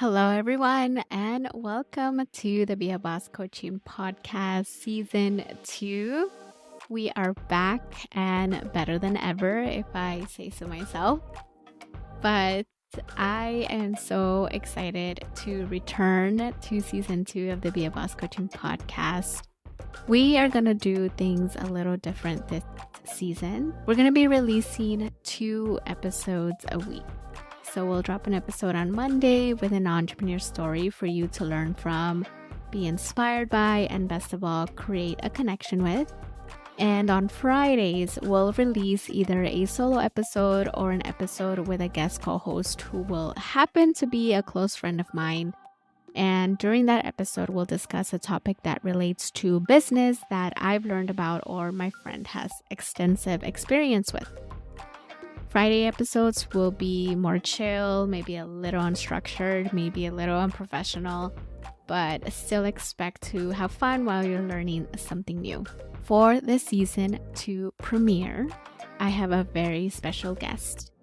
Hello, everyone, and welcome to the Be a Boss Coaching Podcast Season 2. We are back and better than ever, if I say so myself. But I am so excited to return to Season 2 of the Be a Boss Coaching Podcast. We are going to do things a little different this season. We're going to be releasing 2 episodes a week. So we'll drop an episode on Monday with an entrepreneur story for you to learn from, be inspired by, and best of all, create a connection with. And on Fridays, we'll release either a solo episode or an episode with a guest co-host who will happen to be a close friend of mine. And during that episode, we'll discuss a topic that relates to business that I've learned about or my friend has extensive experience with. Friday episodes will be more chill, maybe a little unstructured, maybe a little unprofessional, but still expect to have fun while you're learning something new. For the season 2 premiere, I have a very special guest.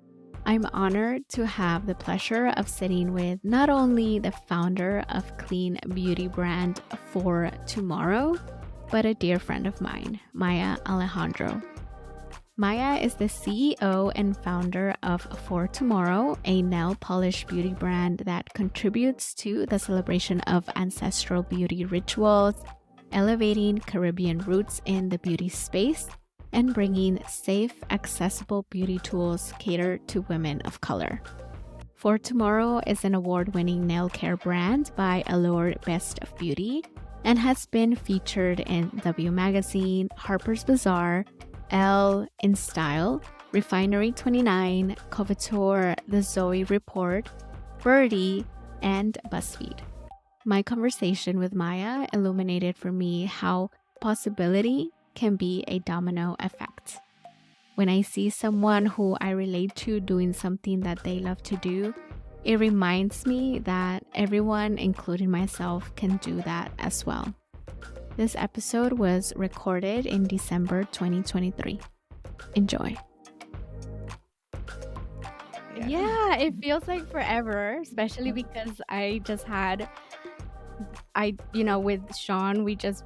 I'm honored to have the pleasure of sitting with not only the founder of clean beauty brand FOR TMRW, but a dear friend of mine, Maia Alejandro. Maia is the CEO and founder of FOR TMRW, a nail polish beauty brand that contributes to the celebration of ancestral beauty rituals, elevating Caribbean roots in the beauty space, and bringing safe, accessible beauty tools catered to women of color. FOR TMRW is an award-winning nail care brand by Allure Best of Beauty and has been featured in W Magazine, Harper's Bazaar, Elle, In Style, Refinery 29, Coveteur, The Zoe Report, Birdie, and BuzzFeed. My conversation with Maia illuminated for me how possibility can be a domino effect. When I see someone who I relate to doing something that they love to do, it reminds me that everyone, including myself, can do that as well. This episode was recorded in December 2023. Enjoy. Yeah, it feels like forever, especially because with Sean, we just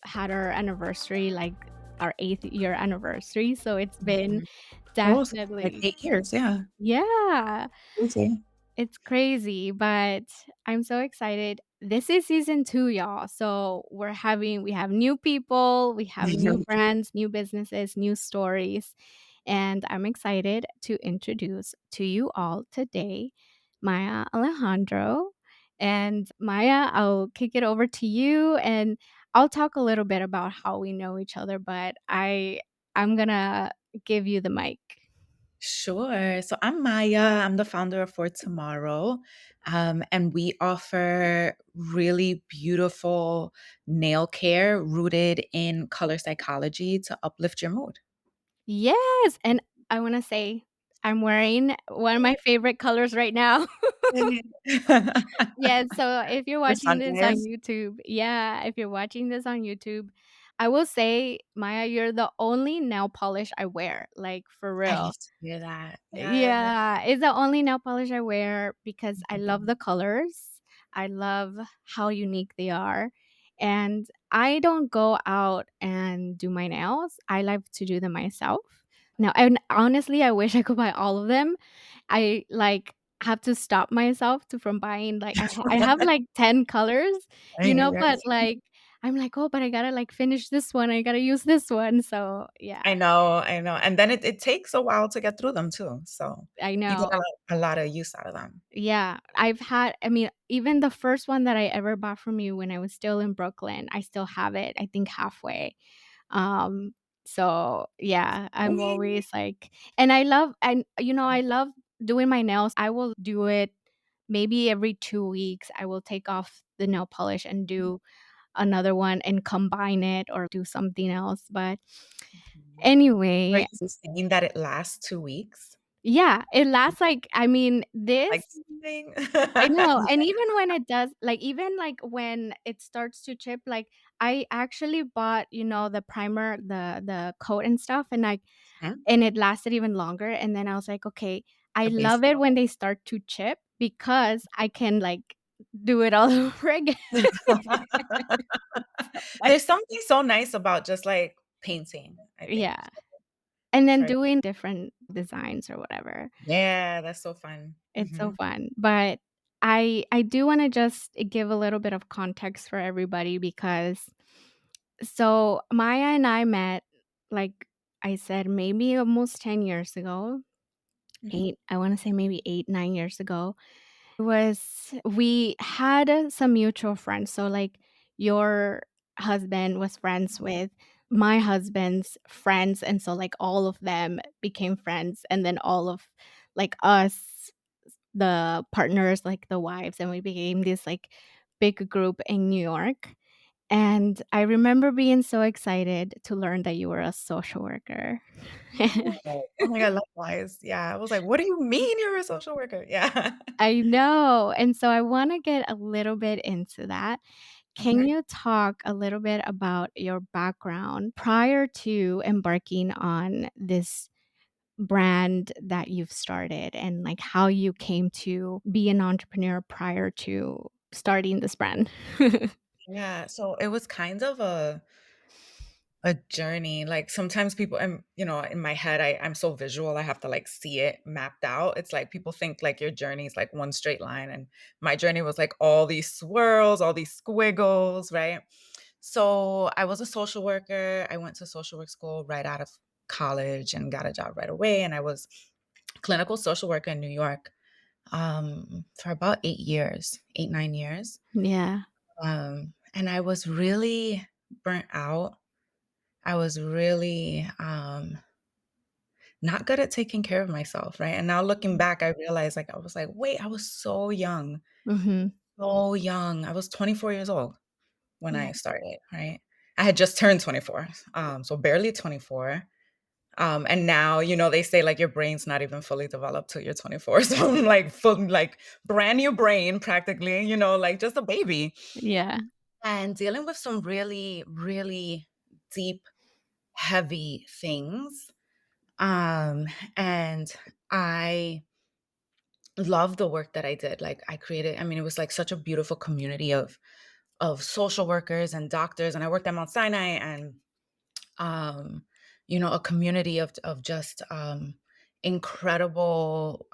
had our anniversary, like our 8th year anniversary. So it's been Oh, so like definitely, 8 years, yeah. yeah, Crazy. it's crazy, but I'm so excited. This is season 2, y'all. So we have new people, we have new brands, new businesses, new stories. And I'm excited to introduce to you all today Maia Alejandro. And Maia, I'll kick it over to you and I'll talk a little bit about how we know each other, but I'm gonna give you the mic. Sure. So I'm Maya. I'm the founder of For Tomorrow. And we offer really beautiful nail care rooted in color psychology to uplift your mood. Yes, and I wanna say I'm wearing one of my favorite colors right now. Yeah, so if you're For watching this on Sundays. YouTube, if you're watching this on YouTube, I will say, Maya, you're the only nail polish I wear, like, for I real. used to hear that. Yeah. Yeah, it's the only nail polish I wear because I love Mhm. the colors. I love how unique they are, and I don't go out and do my nails. I like to do them myself. Now, and honestly, I wish I could buy all of them. I, like, have to stop myself to from buying, like I have, like, 10 colors, Right. but, like, I'm like, "Oh, but I gotta, like, finish this one, I gotta use this one." So, yeah, I know. And then it takes a while to get through them too. So I you get know. a lot of use out of them. Yeah, even the first one that I ever bought from you when I was still in Brooklyn, I still have it, I think halfway. Um, so yeah, I'm Okay. always like I love doing my nails. I will do it maybe every 2 weeks. I will take off the nail polish and do another one and combine it or do something else. But Mhm. Are anyway, you saying that it lasts 2 weeks? yeah, it lasts like this. Like something? I know, and even when it does even, like, when it starts to chip, like, I actually bought, the primer, the coat and stuff, Mhm. and it lasted even longer, and then I was like, "Okay, I The base love it coat. when they start to chip, because I can, like, do it all over again. Like There's something so nice about just, like, painting, I think. yeah, and then For doing different designs or whatever. Yeah, that's so fun. It's so Mhm. fun, but I do wanna just give a little bit of context for everybody because so Maya and I met, like I said, maybe almost 10 years ago, Mhm. 8 I wanna say maybe 8, 9 years ago. We had some mutual friends, so, like, your husband was friends with my husband's friends, and so, like, all of them became friends, and then all of, like, us, the partners, like, the wives, and we became this, like, big group in New York, and I remember being so excited to learn that you were a social worker. Oh, oh my god, likewise. Yeah, I was like, "What do you mean you're a social worker?" Yeah. I know, and so I wanna get a little bit into that. Can Mhm. you talk a little bit about your background prior to embarking on this brand that you've started and, like, how you came to be an entrepreneur prior to starting this brand? Yeah, so it was kind of a journey. Like, sometimes people in my head, I'm so visual, I have to, like, see it mapped out. It's like people think, like, your journey is, like, one straight line, and my journey was, like, all these swirls, all these squiggles, right? So, I was a social worker. I went to social work school right out of college and got a job right away, and I was clinical social worker in New York, for about 8 years, 8, 9 years. Yeah. And I was really burnt out. I was really, not good at taking care of myself, right? And now looking back, I realized, like, I was like, "Wait, I was Mhm. so young." I was 24 years old when Yeah. I started, right? I had just turned 24, so barely 24. And now, they say, like, your brain's not even fully developed till you're 24. So I'm like full, like, brand new brain practically, like just a baby. Yeah. And dealing with some really, really deep, heavy things. And I love the work that I did. Like, I created, I mean, it was like such a beautiful community of social workers and doctors. And I worked at Mount Sinai, and um, a community of just incredible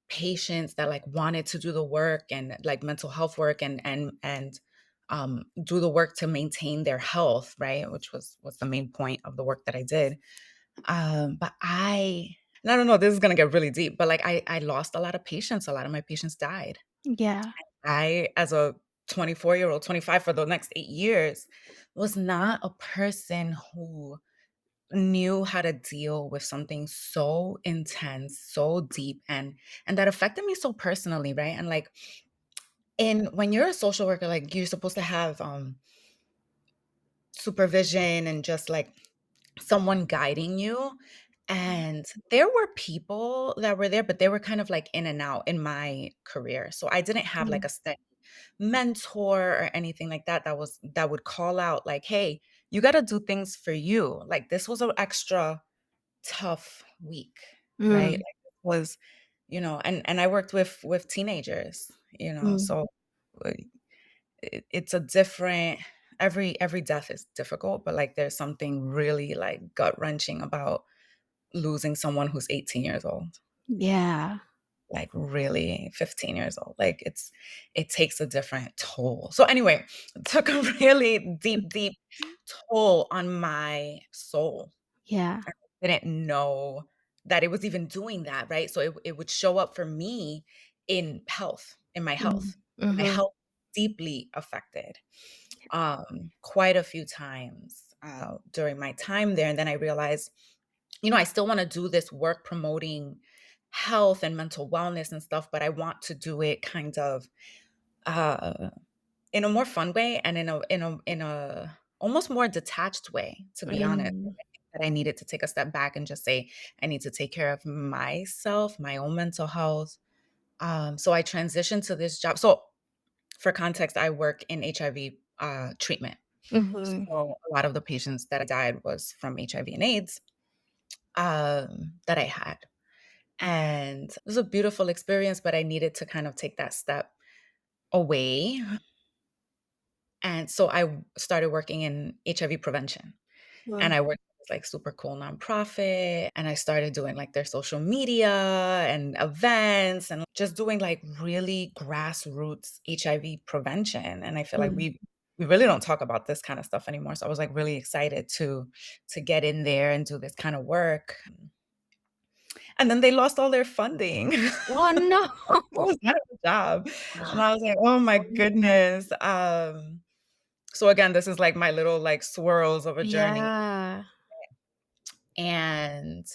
patients that, like, wanted to do the work, and, like, mental health work, and do the work to maintain their health, right? Which was the main point of the work that I did. But and I don't know, this is gonna get really deep, but, like, I lost a lot of patients. A lot of my patients died. Yeah. I, as a 24-year-old, 25 for the next 8 years, was not a person who knew how to deal with something so intense, so deep, and that affected me so personally, right? And, like, when you're a social worker, like, you're supposed to have supervision and just, like, someone guiding you. And there were people that were there, but they were kind of, like, in and out in my career. So I didn't have, like, Mm. a steady mentor or anything like that that would call out, like, "Hey, you gotta do things for you." Like, this was an extra tough week, right? Like, Mm. it was, and I worked with teenagers, Mm. so uh, it's a different, every death is difficult, but, like, there's something really, like, gut-wrenching about losing someone who's 18 years old, Yeah. like, really 15 years old. Like, it takes a different toll. So anyway, it took a really deep, deep toll on my soul. Yeah. I didn't know that it was even doing that, right? So it would show up for me in health, in my Mm. health. My Mhm. health deeply affected, quite a few times, during my time there. And then I realized, I still wanna do this work promoting health and mental wellness and stuff, but I want to do it kind of, uh, in a more fun way, and in a almost more detached way, to be honest. Mm. I think that I needed to take a step back and just say, "I need to take care of myself, my own mental health." So I transitioned to this job. So, for context, I work in HIV, treatment. Mhm. So a lot of the patients that died was from HIV and AIDS, that I had. And it was a beautiful experience, but I needed to kind of take that step away. And so I started working in HIV prevention. And Mm, I worked with this, like, super cool nonprofit, and I started doing, like, their social media and events and just doing, like, really grassroots HIV prevention, and I feel like mm. we really don't talk about this kinda stuff anymore, so I was, like, really excited to get in there and do this kinda work, and then they lost all their funding. Oh, no. I was out of a job, and I was like, "Oh my goodness," so again, this is, like, my little, like, swirls of a journey, Yeah. and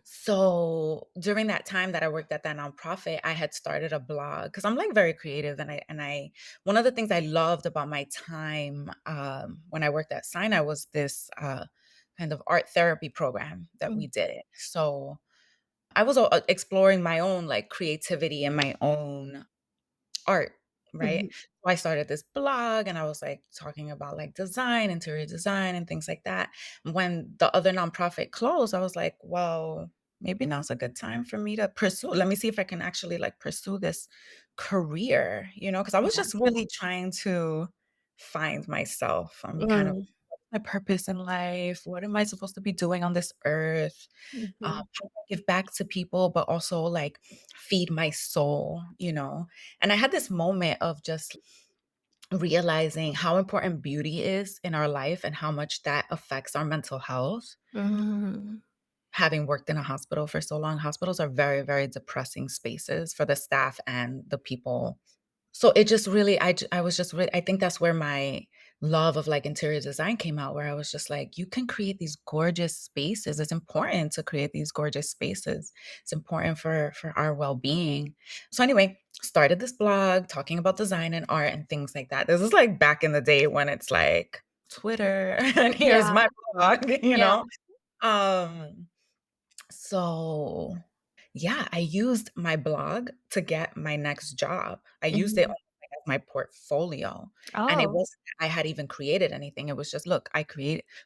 so, during that time that I worked at that nonprofit, I had started a blog because 'cause I'm, like, very creative, and I one of the things I loved about my time, when I worked at Sinai was this, kind of art therapy program that Mm, we did. So, I was, exploring my own, like, creativity and my own art, right? mhm, So I started this blog and I was like talking about like design, interior design, and things like that. When the other nonprofit closed, I was like, well, maybe now's a good time for me to pursue. Let me see if I can actually like pursue this career, because I was yeah. just really trying to find myself. I'm kind of Mm, my purpose in life. What am I supposed to be doing on this earth? mhm, How do I give back to people, but also like feed my soul? And I had this moment of just realizing how important beauty is in our life and how much that affects our mental health. mhm, Having worked in a hospital for so long, hospitals are very, very depressing spaces for the staff and the people. So it just really I was just really I think that's where my love of, like, interior design came out, where I was just like, "You can create these gorgeous spaces." It's important to create these gorgeous spaces. It's important for our well-being. So anyway, started this blog talking about design and art and things like that. This is, like, back in the day when it's like, Twitter, and here's yeah, my blog, you yeah, know? Um, so yeah, I used my blog to get my next job. I used it mhm. almost like as my portfolio, and it Oh, wasn't that I had even created anything. It was just, look,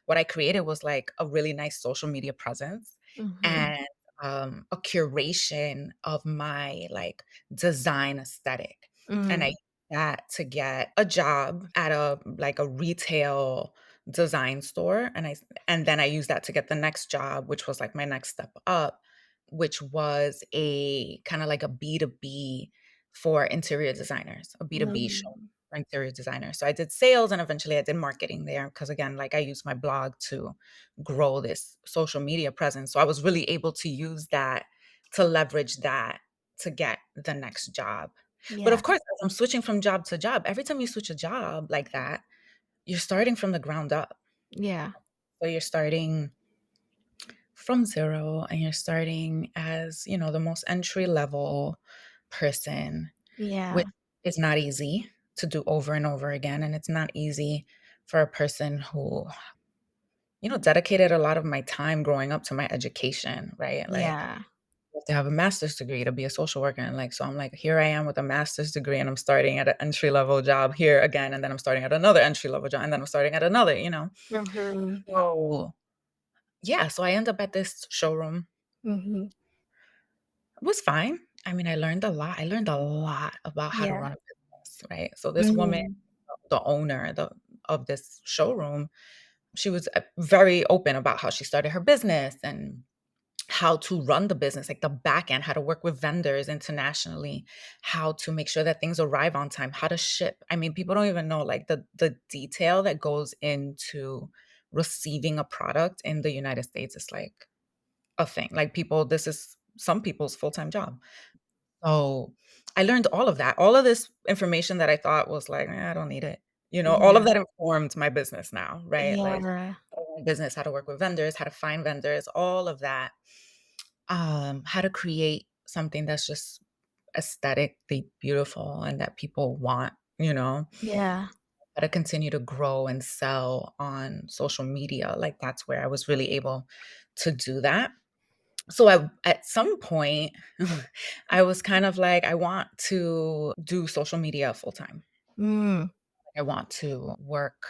what I created was like a really nice social media presence mhm, and a curation of my like design aesthetic. And I mm, used that to get a job at a retail design store. And then I used that to get the next job, which was like my next step up, which was a kinda like a B2B for interior designers, a B2B show mm, for interior designers. So I did sales and eventually I did marketing there because again, like I used my blog to grow this social media presence. So I was really able to use that to leverage that to get the next job. But yeah, of course, as I'm switching from job to job, every time you switch a job like that, you're starting from the ground up. yeah, So you're starting from 0 and you're starting as, the most entry level person, yeah, which is not easy to do over and over again, and it's not easy for a person who, dedicated a lot of my time growing up to my education, right? Like, yeah, you have to have a master's degree to be a social worker, and, like, so I'm like, here I am with a master's degree, and I'm starting at an entry level job here again, and then I'm starting at another entry level job, and then I'm starting at another. mhm, So, yeah, so I end up at this showroom. mhm, It was fine. I mean, I learned a lot. I learned a lot about how to yeah, run a business, right? So this woman, mhm, the owner of this showroom, she was very open about how she started her business and how to run the business, like the back end, how to work with vendors internationally, how to make sure that things arrive on time, how to ship. I mean, people don't even know like the detail that goes into receiving a product in the United States is like a thing. Like this is some people's full-time job. So, I learned all of that. All of this information that I thought was like, I don't need it." All of yeah, that informed my business now, right? Like, yeah, business, how to work with vendors, how to find vendors, all of that. How to create something that's just aesthetically beautiful and that people want, yeah, how to continue to grow and sell on social media. Like, that's where I was really able to do that. So at some point, I was kind of like, I want to do social media full time. mm, I want to work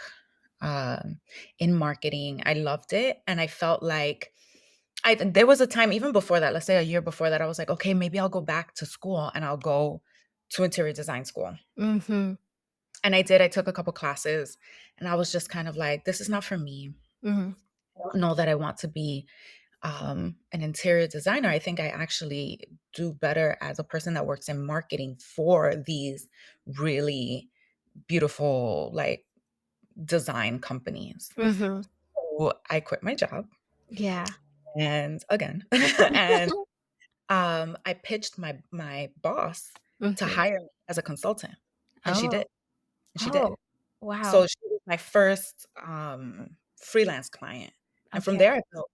in marketing. I loved it. And I felt like there was a time even before that, let's say a year before that, I was like, "Okay, maybe I'll go back to school and I'll go to interior design school." Mhm. And I did, I took a couple classes, and I was just kind of like, "This is not for me. Mhm. I don't know that I want to be, an interior designer. I think I actually do better as a person that works in marketing for these really beautiful, like, design companies." Mhm. So I quit my job, Yeah. and again, and I pitched my boss to Mhm. hire me as a consultant, and she Oh. did, and she did. Oh, wow. So she was my first, freelance client, and from Okay. there I built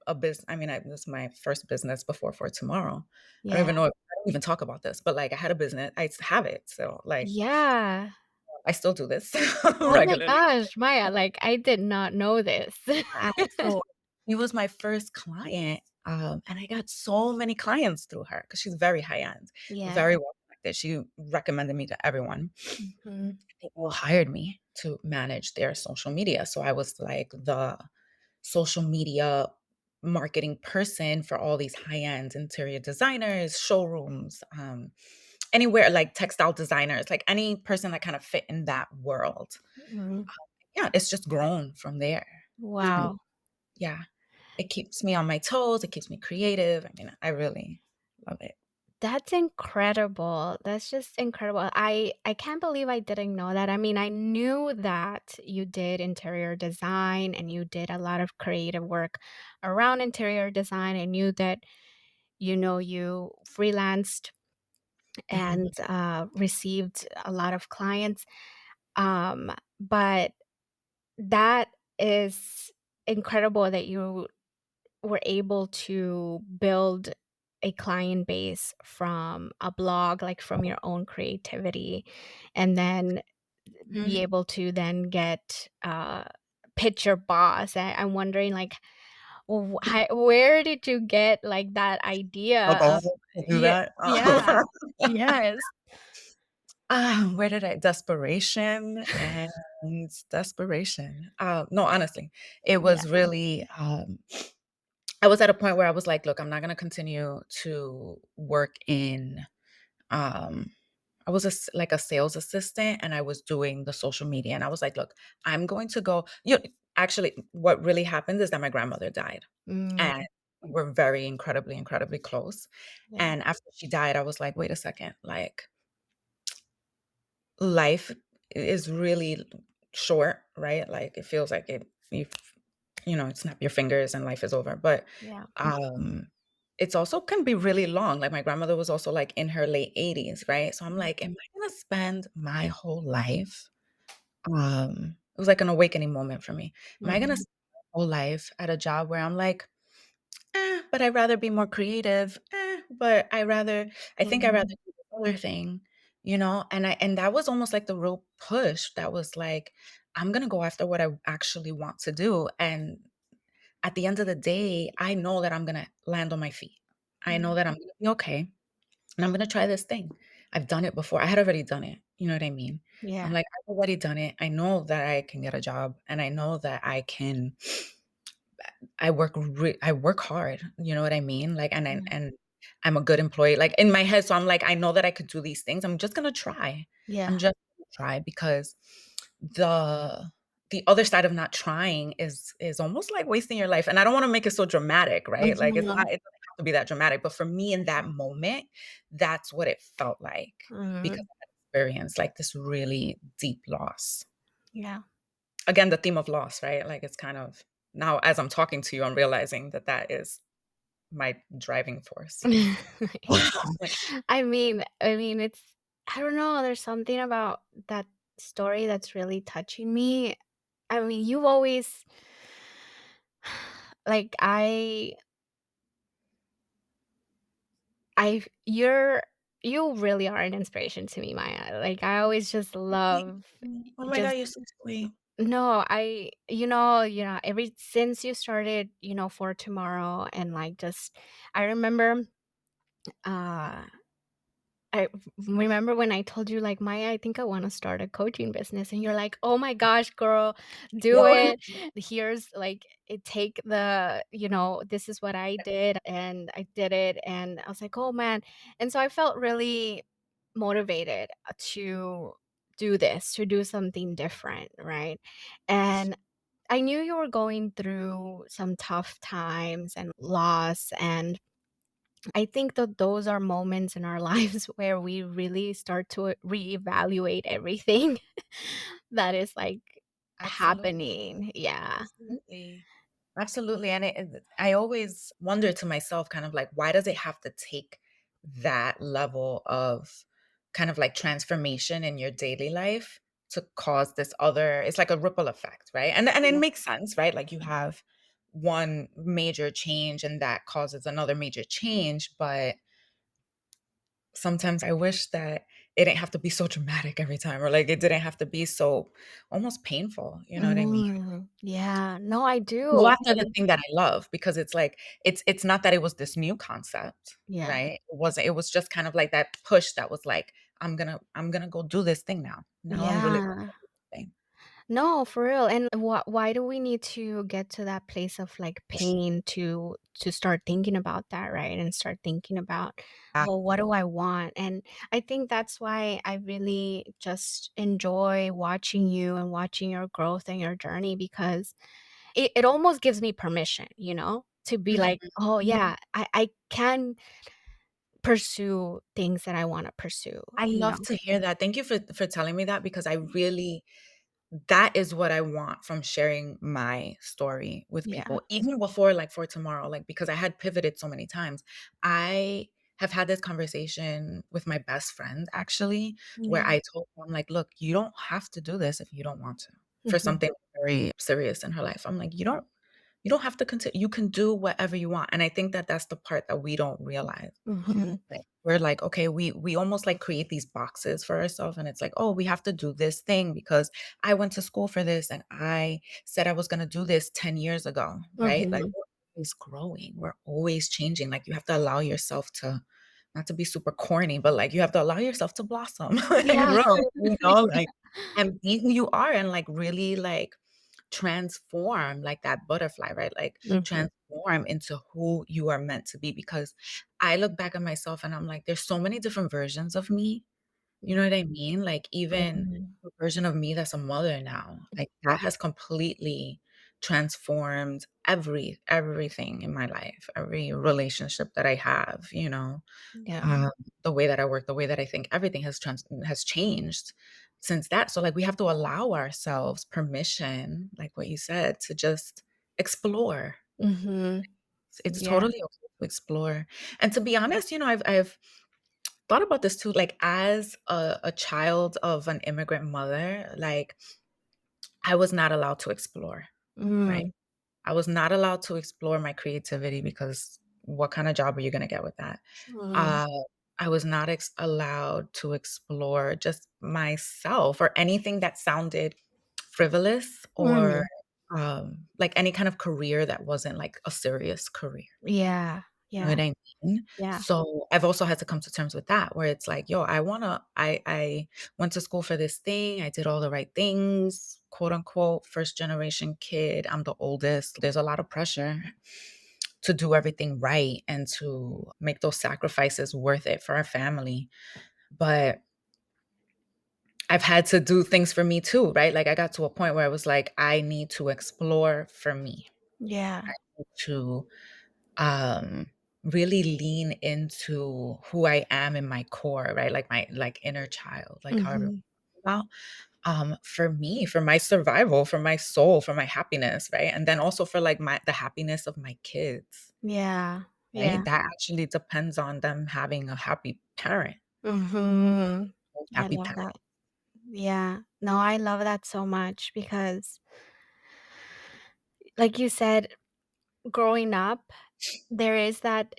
a business. I mean, this is my first business before For Tomorrow. Yeah. I don't even talk about this, but, like, I had a business. I have it still, like, Yeah. I still do this Oh my regularly. gosh, Maya, like, I did not know this. So he was my first client, and I got so many clients through her because she's very high end, Yeah. very well connected. She recommended me to everyone. Mhm. They all hired me to manage their social media. So I was like the social media marketing person for all these high end interior designers, showrooms, anywhere like textile designers, like any person that kind of fit in that world. Mhm. Yeah, it's just grown from there. And Wow. yeah, it keeps me on my toes. It keeps me creative. I mean, I really love it. That's incredible. That's just incredible. I can't believe I didn't know that. I mean, I knew that you did interior design and you did a lot of creative work around interior design. I knew that, you freelanced Mhm. and received a lot of clients. But that is incredible that you were able to build a client base from a blog, like from your own creativity, and then be Mhm. able to then get pitch your boss. I'm wondering, like, where did you get like that I'll idea go of? ahead and do Yeah, that. yeah, yes, Where did I desperation and desperation. No, honestly, it yeah, was really, I was at a point where I was like, "Look, I'm not gonna continue to work in," um I was like a sales assistant, and I was doing the social media, and I was like, "Look, I'm going to go." Actually, what really happened is that my grandmother died, and mm, we're very incredibly, incredibly close, yeah, and after she died, I was like, "Wait a second, like, life is really short, right? Like, it feels like snap your fingers and life is over, but, yeah, um, it's also can be really long. Like, my grandmother was also, like, in her late 80s, right? So I'm like, "Am I gonna spend my whole life," it was like an awakening moment for me. "Am I gonna mhm, spend my whole life at a job where I'm like, but I'd rather be more creative. But I think I'd rather mhm, do this other thing," you know? And that was almost like the real push that was like, I'm gonna go after what I actually want to do. And at the end of the day, I know that I'm gonna land on my feet. I know mm, that I'm gonna be okay. And I'm gonna try this thing. I've done it before. I had already done it. You know what I mean? I'm yeah, like, I've already done it. I know that I can get a job and I know that I work hard, you know what I mean? Like, yeah, and I'm a good employee, like, in my head, so I'm like, I know that I could do these things. I'm just gonna try. I'm yeah, just gonna try because the the other side of not trying is almost like wasting your life, and I don't wanna make it so dramatic, right? Like, mhm, it doesn't have to be that dramatic, but for me in that moment, that's what it felt like because mhm, I had experienced, like, this really deep loss. yeah. Again, the theme of loss, right? Like, it's kind of now as I'm talking to you, I'm realizing that that is my driving force. I mean, it's I don't know, there's something about that story that's really touching me. I mean, you've always like, you really are an inspiration to me, Maya. Like, I always just Thank love you. Oh my god, just you're so sweet. no, ever since you started, For Tomorrow and, like, just I remember, uh I remember when I told you, like, Maya, I think I want to start a coaching business. And you're like, oh my gosh, girl, do No. it. Here's like, it take the, this is what I did and I did it. And I was like, oh man. And so I felt really motivated to do this, to do something different. Right. And I knew you were going through some tough times and loss. And I think that those are moments in our lives where we really start to reevaluate everything that is like Absolutely. happening. Yeah. Absolutely. Absolutely. And I always wonder to myself, kind of like, why does it have to take that level of kind of like transformation in your daily life to cause this other, it's like a ripple effect, right? And it Yeah. makes sense, right? Like you have one major change and that causes another major change. But sometimes I wish that it didn't have to be so dramatic every time, or like it didn't have to be so almost painful. You know what I mean? Yeah. No, I Go do. after the thing that I love, because it's like it's not that it was this new concept, Yeah. right? It was just kind of like that push that was like, I'm gonna go do this thing now. Now I'm really gonna Yeah. go do this thing." No, for real. And why do we need to get to that place of like pain to start thinking about that, right? And start thinking about, well, what Exactly. do I want? And I think that's why I really just enjoy watching you and watching your growth and your journey because it almost gives me permission, to be like, oh Mhm. yeah, I can pursue things that I want to pursue, I love to hear that. Thank you for telling me that, because I really, that is what I want from sharing my story with Yeah. people, even before like for tomorrow, like because I had pivoted so many times. I have had this conversation with my best friend actually, where Yeah. I told her, I'm like, look, you don't have to do this if you don't want to. For Mhm. something very serious in her life. I'm like, you don't have to continue. You can do whatever you want. And I think that that's the part that we don't realize. Mhm. Right. We're like, okay, we almost like create these boxes for ourselves, and it's like, oh, we have to do this thing because I went to school for this and I said I was gonna do this 10 years ago, right? Like Mhm. we're always growing, we're always changing. Like you have to allow yourself to, not to be super corny, but like you have to allow yourself to blossom and Yeah. grow, like and be who you are, and like really like transform like that butterfly, right? Like Mhm. transform into who you are meant to be. Because I look back at myself and I'm like, there's so many different versions of me. You know what I mean? Like even Mhm. the version of me that's a mother now, like that has completely transformed everything in my life, every relationship that I have, Yeah. um, the way that I work, the way that I think, everything has changed since that. So like we have to allow ourselves permission, like what you said, to just explore. Mhm. It's Yeah. totally okay to explore. And to be honest, I've thought about this too. Like as a child of an immigrant mother, like I was not allowed to explore, right? Mm. I was not allowed to explore my creativity, because what kind of job are you gonna get with that? Mm. Uh, I was not allowed to explore just myself or anything that sounded frivolous, or Mm. like any kind of career that wasn't like a serious career. Yeah. You know Yeah. what I mean? Yeah. So I've also had to come to terms with that, where it's like, yo, I went to school for this thing. I did all the right things, quote unquote, first generation kid. I'm the oldest. There's a lot of pressure to do everything right and to make those sacrifices worth it for our family. But I've had to do things for me too, right? Like I got to a point where I was like, I need to explore for me. Yeah. I need to really lean into who I am in my core, right? Like my like inner child, like however Mhm. about for me, for my survival, for my soul, for my happiness, right? And then also for like the happiness of my kids, Yeah. right? Yeah. That actually depends on them having a happy parent, Mhm. I happy love parent. that. Yeah. No, I love that so much because like you said, growing up, there is that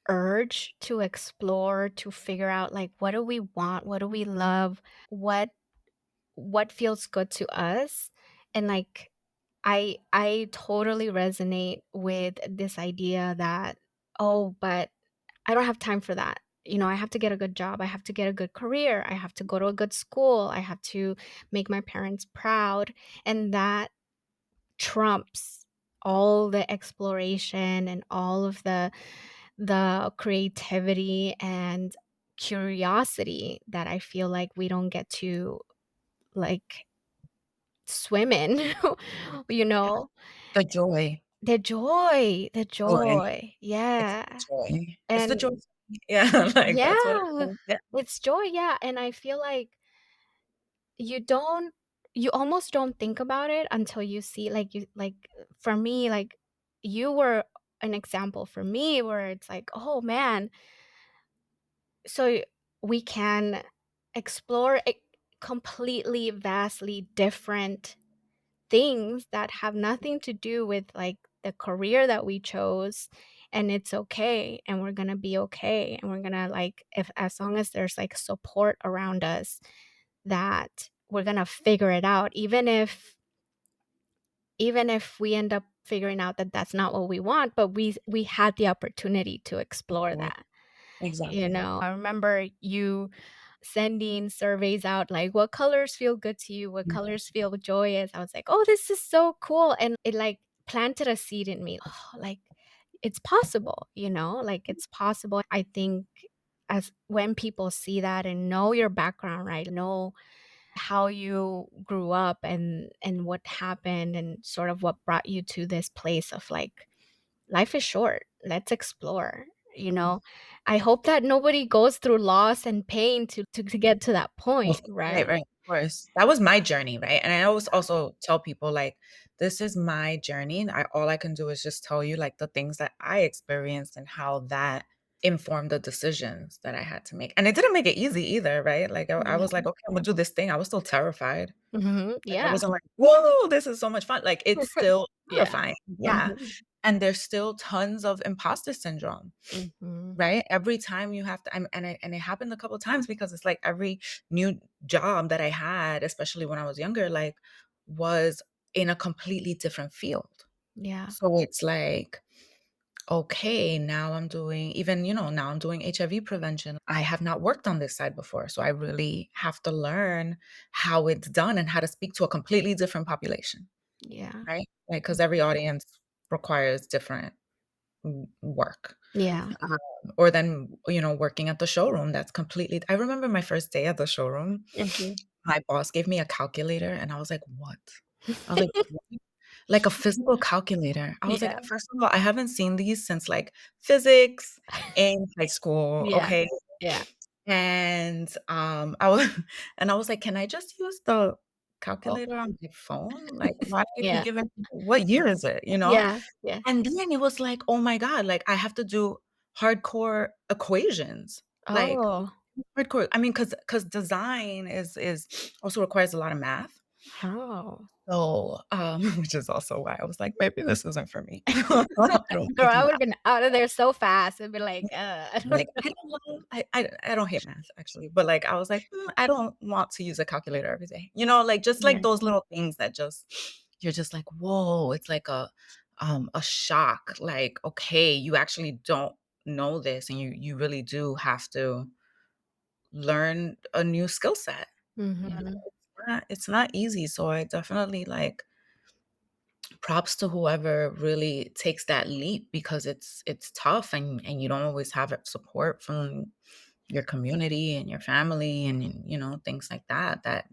urge to explore, to figure out like what do we want? What do we love? What what feels good to us? And like I totally resonate with this idea that, oh, but I don't have time for that. I have to get a good job, I have to get a good career, I have to go to a good school, I have to make my parents proud, and that trumps all the exploration and all of the creativity and curiosity that I feel like we don't get to, like, swim in, you Yeah. know? The joy. The Joy. joy, It's yeah, the joy. It's the and joy. Yeah, like, that's what it yeah, is. Yeah. it's joy, yeah, and I feel like you don't you almost don't think about it until you see, for me, like, you were an example for me where it's like, "Oh, man, so we can explore completely, vastly different things that have nothing to do with, like, the career that we chose, and it's okay, and we're gonna be okay, and we're gonna, like, if as long as there's, like, support around us, that we're gonna figure it out, even if we end up figuring out that that's not what we want, but we had the opportunity to explore Exactly. that." Exactly. I remember you sending surveys out, like, "What colors feel good to you? What Mm. colors feel joyous?" I was like, "Oh, this is so cool," and it, like, planted a seed in me, oh, like, it's possible, like, it's possible. I think as when people see that and know your background, right, know how you grew up and what happened and sort of what brought you to this place of, like, life is short, let's explore, you know? I hope that nobody goes through loss and pain to get to that point, Right, right? right, of course. That was my journey, right? And I always also tell people, like, this is my journey, and all I can do is just tell you, like, the things that I experienced and how that informed the decisions that I had to make. And it didn't make it easy either, right? Like, I Yeah. was like, "Okay, I'm gonna do this thing." I was still terrified. Mhm. Like, I Yeah. wasn't like, "Whoa, this is so much fun." Like, it's still Yeah. terrifying, yeah, Mhm. and there's still tons of imposter syndrome. Mhm. Right? Every time you have to and it happened a couple times because it's like every new job that I had, especially when I was younger, like, was in a completely different field. Yeah. So it's like, okay, now I'm doing even, now I'm doing HIV prevention. I have not worked on this side before, so I really have to learn how it's done and how to speak to a completely different population, Yeah. right? Like, because every audience requires different work. Yeah. Or then, working at the showroom, that's completely I remember my first day at the showroom, Mhm. my boss gave me a calculator, and I was like, "What?" I was like, "What?" Like a physical calculator. I was like, Yeah. "First of all, I haven't seen these since, like, physics in high school, Yeah. okay?" Yeah. And, I was like, "Can I just use the Oh, calculator on my phone? Like, why are you yeah. giving what year is it?" You know? Yeah. Yeah. And then it was like, "Oh my god," like, I have to do hardcore equations, like, Oh. hardcore I mean, because design is also requires a lot of math. Oh. So, which is also why I was like, "Maybe this isn't for me." I don't Girl, like I math. would've been out of there so fast and be like, I don't Like, I don't love I don't hate math, actually, but, like, I was like, I don't want to use a calculator every day." Like, just, like, Right. those little things that just you're just like, "Whoa," it's like a shock, like, "Okay, you actually don't know this, and you really do have to learn a new skill set." Mhm. It's not easy, so I definitely, like, props to whoever really takes that leap because it's tough and you don't always have support from your community and your family and things like that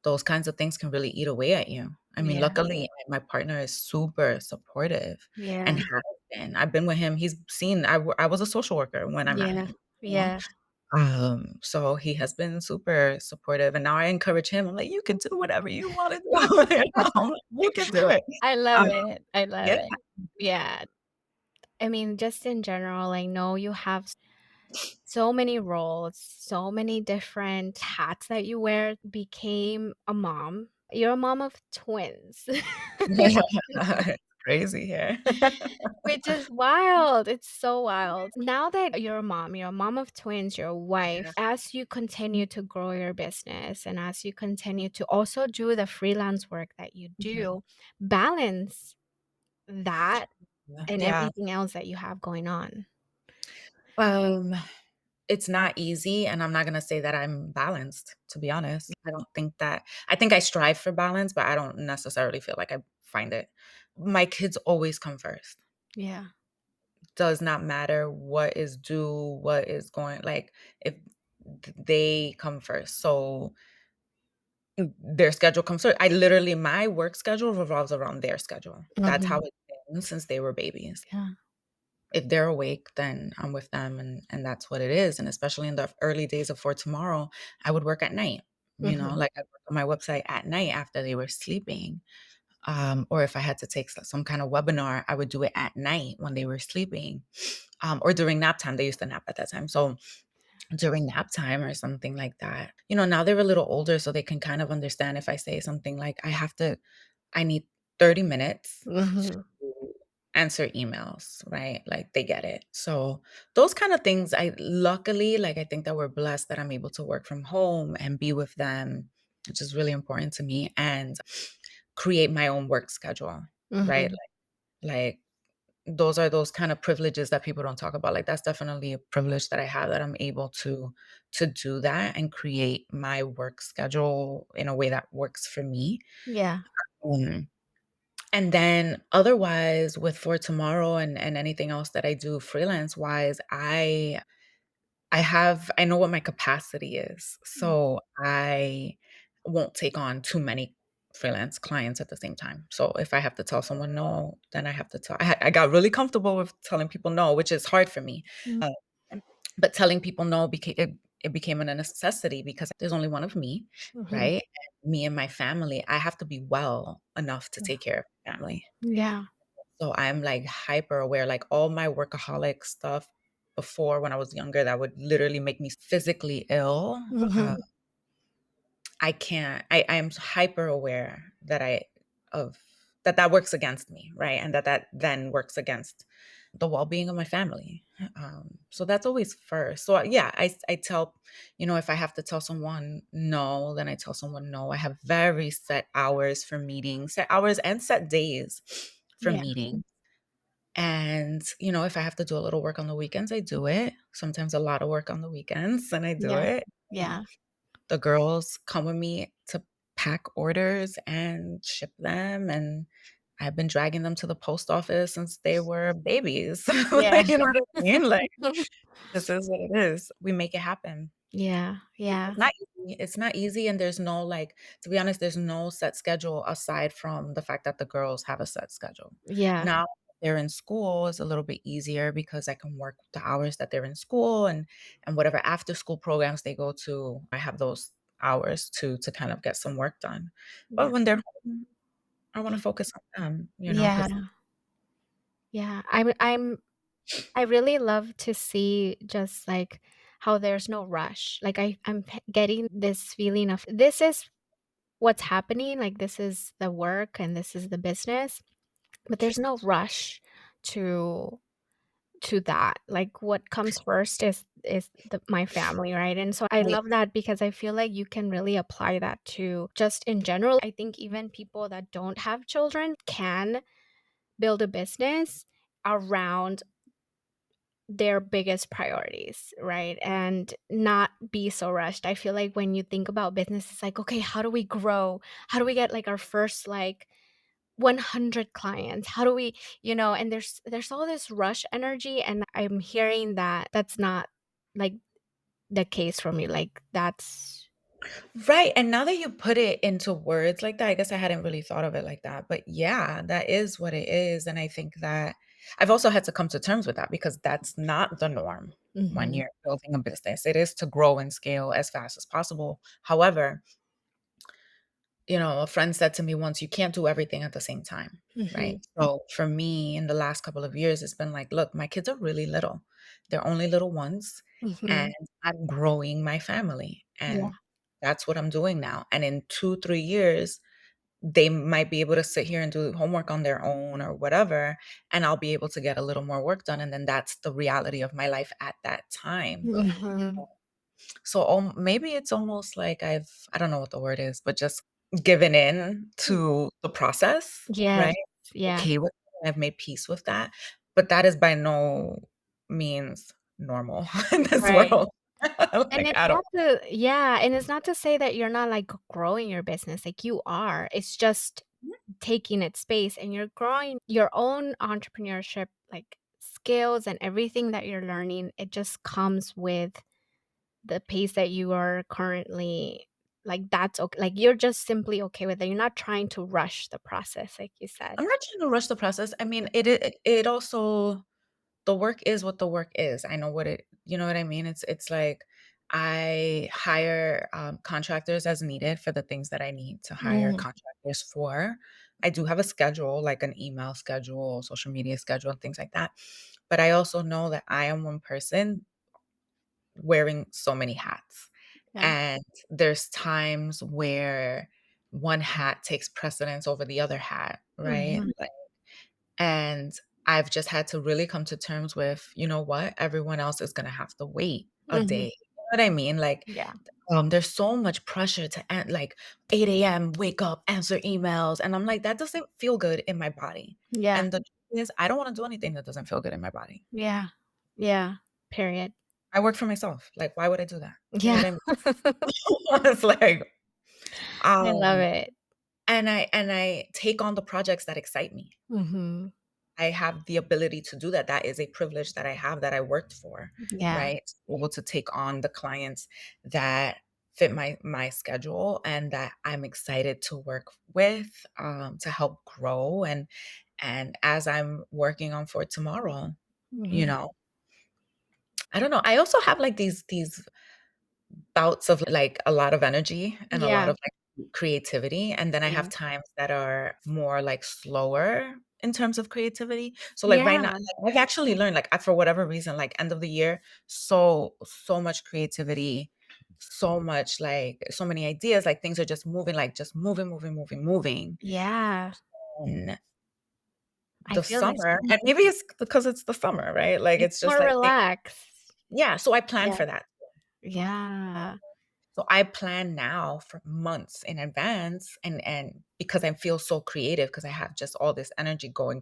those kinds of things can really eat away at you. I mean, Yeah. luckily my partner is super supportive and Yeah. has been. I've been with him. He's seen I was a social worker when I met Yeah. him, you know? Yeah. So he has been super supportive, and now I encourage him. I'm like, "You can do whatever you wanna do." I'm like, "You can do it." I love Um, it. I love yeah. it. Yeah. I mean, just in general, I know you have so many roles, so many different hats that you wear, became a mom. You're a mom of twins, It's crazy here. which is wild. It's so wild. Now that you're a mom of twins, you're a Yeah. wife, as you continue to grow your business and as you continue to also do the freelance work that you Mhm. do, balance that Yeah. and Yeah. everything else that you have going on. Um, it's not easy, and I'm not gonna say that I'm balanced, to be honest. I don't think that I think I strive for balance, but I don't necessarily feel like I find it. My kids always come first. Yeah. Does not matter what is due, what is going like, if they come first. So, their schedule comes first. I literally my work schedule revolves around their schedule. That's how Mhm. it's been since they were babies. Yeah. If they're awake, then I'm with them, and that's what it is, and especially in the early days of For Tomorrow, I would work at night, Mhm. like, I'd work on my website at night after they were sleeping, or if I had to take some kind of webinar, I would do it at night when they were sleeping, or during nap time. They used to nap at that time, so during nap time or something like that. Now they're a little older, so they can kind of understand if I say something like, I need 30 minutes Mhm. to answer emails, right? Like, they get it. So, those kind of things, I luckily, like, I think that we're blessed that I'm able to work from home and be with them, which is really important to me, and create my own work schedule, right? Mhm. Like, those are those kind of privileges that people don't talk about. Like, that's definitely a privilege that I have, that I'm able to do that and create my work schedule in a way that works for me. Yeah. Um, and then otherwise with For Tomorrow and anything else that I do freelance wise, I know what my capacity is. Mm. So I won't take on too many freelance clients at the same time. So if I have to tell someone no, then I have to tell I got really comfortable with telling people no, which is hard for me. Mm. Uh, but telling people no it became a necessity because there's only one of me, Mhm. right? And me and my family, I have to be well enough to take care of family. Yeah. So I'm like hyper aware, like all my workaholic stuff before when I was younger that would literally make me physically ill. Uh, Mhm. I can't, I'm hyper aware of that works against me, right? And that then works against the well-being of my family. So that's always first. So yeah, I tell, if I have to tell someone no, then I tell someone no. I have very set hours for meetings, set hours and set days for Yeah. meetings. And, if I have to do a little work on the weekends, I do it. Sometimes a lot of work on the weekends, and I do Yeah. it. Yeah. The girls come with me to pack orders and ship them, and I've been dragging them to the post office since they were babies. Yeah. You know what I mean? Like, this is what it is. We make it happen. Yeah. Yeah. It's not easy. It's not easy, and there's no, like, to be honest, there's no set schedule aside from the fact that the girls have a set schedule. Yeah. Now they're in school, it's a little bit easier because I can work the hours that they're in school, and whatever after school programs they go to, I have those hours to kind of get some work done. But Yeah. when they're home, I wanna focus on them, Yeah. 'cause Yeah. I really love to see just like how there's no rush. Like I'm getting this feeling of this is what's happening, like this is the work and this is the business, but there's no rush to that. Like what comes first is my family, right? And so I right. love that because I feel like you can really apply that to just in general. I think even people that don't have children can build a business around their biggest priorities, right? And not be so rushed. I feel like when you think about business, it's like, okay, how do we grow? How do we get like our first like 100 clients? How do we, and there's all this rush energy and I'm hearing that that's not like the case for me. Like that's Right, and now that you put it into words like that, I guess I hadn't really thought of it like that, but yeah, that is what it is, and I think that I've also had to come to terms with that because that's not the norm when Mhm. you're building a business. It is to grow and scale as fast as possible. However, a friend said to me once, "You can't do everything at the same time," right? Mhm. So, for me, in the last couple of years, it's been like, "Look, my kids are really little. They're only little ones, and Mhm. I'm growing my family, Yeah. and that's what I'm doing now, and in 2, 3 years, they might be able to sit here and do homework on their own or whatever, and I'll be able to get a little more work done, and then that's the reality of my life at that time." Mhm. So, maybe it's almost like I don't know what the word is, but just given in to the process, Yes. right? Yeah. Okay with it, I've made peace with that, but that is by no means normal in this Right. world. And Like, it's at not all. to yeah, and it's not to say that you're not, like, growing your business, like, you are. It's just taking its space, and you're growing your own entrepreneurship, like, skills and everything that you're learning, it just comes with the pace that you are currently like, that's okay. Like, you're just simply okay with it. You're not trying to rush the process, like you said. I'm not trying to rush the process. I mean, it also the work is what the work is. I know what it you know what I mean? It's like I hire, contractors as needed for the things that I need to hire Mhm, contractors for. I do have a schedule, like an email schedule, social media schedule, and things like that. But I also know that I am one person wearing so many hats. yeah. And there's times where one hat takes precedence over the other hat, right? Mhm, And I've just had to really come to terms with, you know what? Everyone else is gonna have to wait a day. mhm. You know what I mean? Like, Yeah, there's so much pressure to like 8 a.m., wake up, answer emails. And I'm like, that doesn't feel good in my body. yeah, And the truth is, I don't want to do anything that doesn't feel good in my body. yeah, yeah, period. I work for myself. Like, why would I do that? You know Yeah. what I mean? It's like, I love um, it. and I take on the projects that excite me. Mhm. I have the ability to do that. That is a privilege that I have that I worked for, Yeah. right? To be able to take on the clients that fit my schedule and that I'm excited to work with, to help grow. And as I'm working on for tomorrow, you Mhm. know, I don't know. I also have like these bouts of like a lot of energy and a lot Yeah, of like creativity. And then I have same. times that are more like slower in terms of creativity. So like right now, Yeah. like, I've actually learned like for whatever reason, like end of the year, so much creativity, so much like so many ideas, like things are just moving, like just moving. Yeah. And I the feel this summer, and maybe it's because it's the summer, right? Like It's it's just more like relaxed. yeah. So I plan Yeah. for that. Yeah. So I plan now for months in advance and because I feel so creative because I have just all this energy going,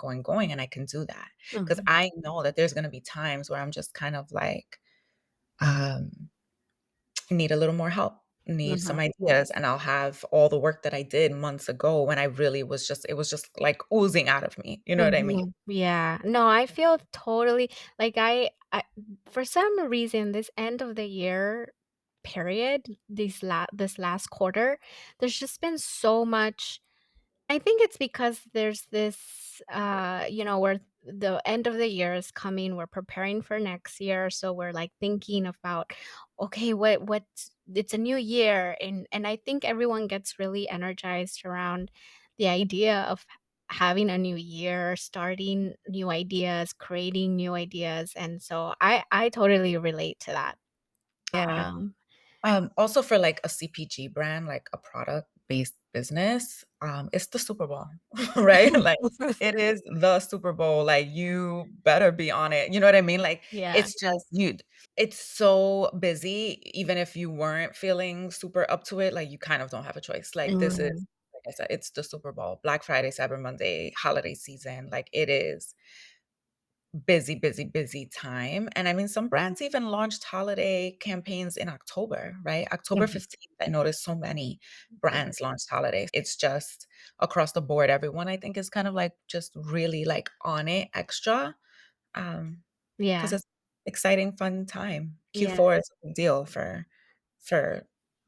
and I can do that. Because Mhm. I know that there's gonna be times where I'm just kind of like, um, need a little more help, need some Mhm. ideas, and I'll have all the work that I did months ago when I really was just it was just like oozing out of me. You know what I mean? Mhm. Yeah. No, I feel totally like I for some reason, this end of the year period, this last quarter, there's just been so much. I think it's because there's this, where the end of the year is coming, we're preparing for next year, so we're like thinking about, okay, what it's a new year, and I think everyone gets really energized around the idea of having a new year, starting new ideas, creating new ideas, and so I totally relate to that. Yeah. Um, Also for like a CPG brand, like a product-based business, it's the Super Bowl, right? Like it is the Super Bowl. Like you better be on it. You know what I mean? Like yeah. it's just you. It's so busy. Even if you weren't feeling super up to it, like you kind of don't have a choice. Like this is, Mhm. like I said, it's the Super Bowl, Black Friday, Cyber Monday, holiday season. Like it is busy time, and I mean, some brands even launched holiday campaigns in October, right? October Mhm. 15th, I noticed so many brands launched holidays. It's just across the board, everyone I think is kind of like just really like on it extra, um, because Yeah. it's exciting, fun time. Yeah. Q4 is a big deal for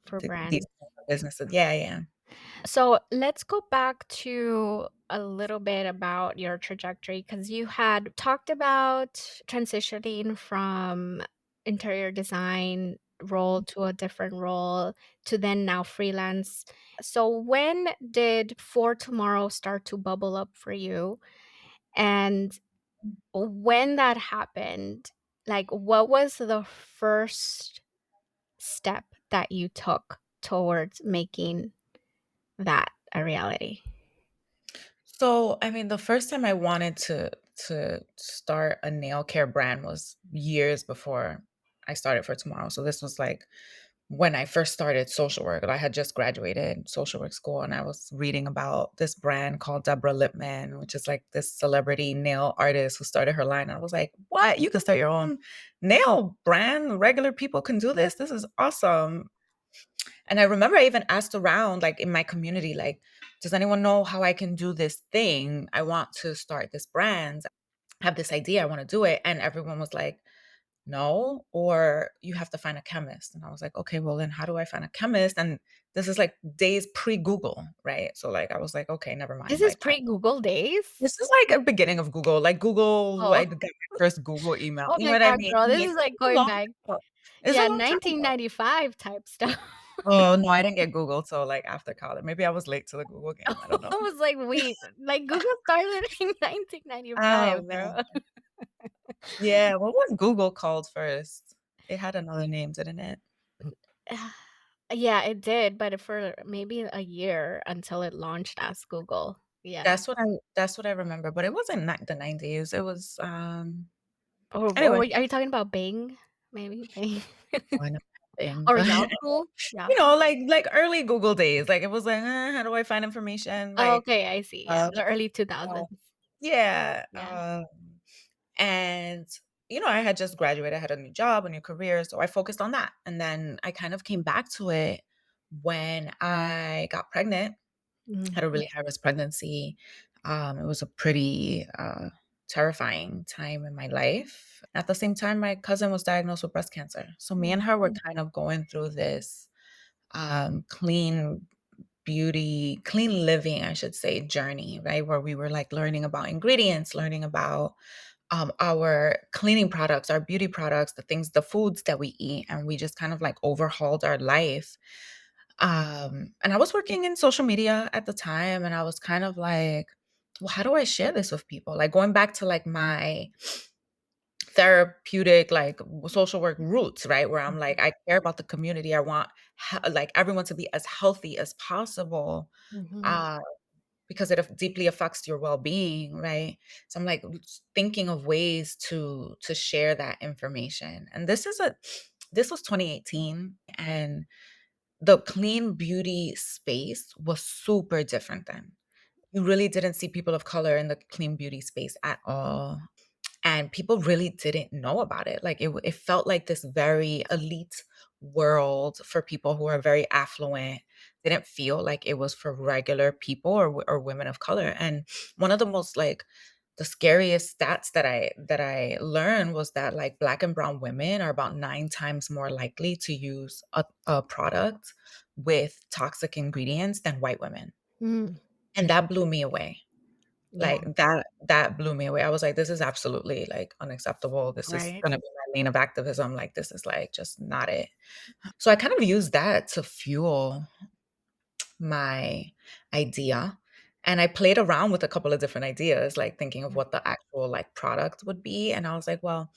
For these brands. businesses. Yeah, yeah. So let's go back to a little bit about your trajectory because you had talked about transitioning from interior design role to a different role to then now freelance. So when did For Tomorrow start to bubble up for you? And when that happened, like what was the first step that you took towards making that a reality? So, I mean, the first time I wanted to start a nail care brand was years before I started For Tomorrow. So this was like when I first started social work. I had just graduated social work school, and I was reading about this brand called Deborah Lippman, which is like this celebrity nail artist who started her line. And I was like, "What? You can start your own nail brand? Regular people can do this? This is awesome." And I remember I even asked around, like, in my community, like, "Does anyone know how I can do this thing? I want to start this brand. I have this idea. I wanna do it." And everyone was like, "No, or you have to find a chemist." And I was like, "Okay, well, then how do I find a chemist?" And this is, like, days pre-Google, right? So, like, I was like, "Okay, never mind, This is like, fine." pre-Google days? This is, like, a beginning of Google, like, Google I Oh. got my first Google email, Oh you know my what I god, mean? girl, I this mean, is, like, it's a going long back, time ago. It's a yeah, long time ago. 1995 type stuff. Oh, no, I didn't get Google till, like, after college. Maybe I was late to the Google game, I I don't know. was like, "Wait, like, Google started in Oh, 1995, man. bro." Yeah, what was Google called first? It had another name, didn't it? Yeah, it did, but for maybe a year until it launched as Google. Yeah. That's what I remember, but it wasn't the '90s, it was, Or anyway, are you talking about Bing? Maybe Bing? I know thing, Or but Yahoo? you know, Yahoo? like early Google days, like, it was like, "How do I find information?" Oh, Like, okay, I see, yeah, uh, the early uh 2000s. yeah, Yeah. and, I had just graduated, I had a new job, a new career, so I focused on that, and then I kind of came back to it when I got pregnant. Mm, Had a really high risk pregnancy. It was a pretty terrifying time in my life. At the same time, my cousin was diagnosed with breast cancer. So me and her were kind of going through this clean clean living, I should say, journey, right? Where we were like learning about ingredients, learning about our cleaning products, our beauty products, the foods that we eat. And we just kind of like overhauled our life. And I was working in social media at the time, and I was kind of like, well, how do I share this with people? Like going back to like my therapeutic, like social work roots, right? Where I'm like, I care about the community. I want like everyone to be as healthy as possible. mhm. Uh, because it deeply affects your well-being, right? So I'm like thinking of ways to share that information. And this was 2018, and the clean beauty space was super different then. You really didn't see people of color in the clean beauty space at all, and people really didn't know about it. Like, it felt like this very elite world for people who are very affluent. Didn't feel like it was for regular people or women of color, and one of the most, like, the scariest stats that I learned was that, like, Black and brown women are about 9 times more likely to use a product with toxic ingredients than white women, Mm, and that blew me away. yeah, Like, that blew me away. I was like, "This is absolutely, like, unacceptable. This is right. gonna be my lane of activism, like, this is, like, just not it." So I kind of used that to fuel my idea, and I played around with a couple of different ideas, like, thinking of what the actual, like, product would be, and I was like, well,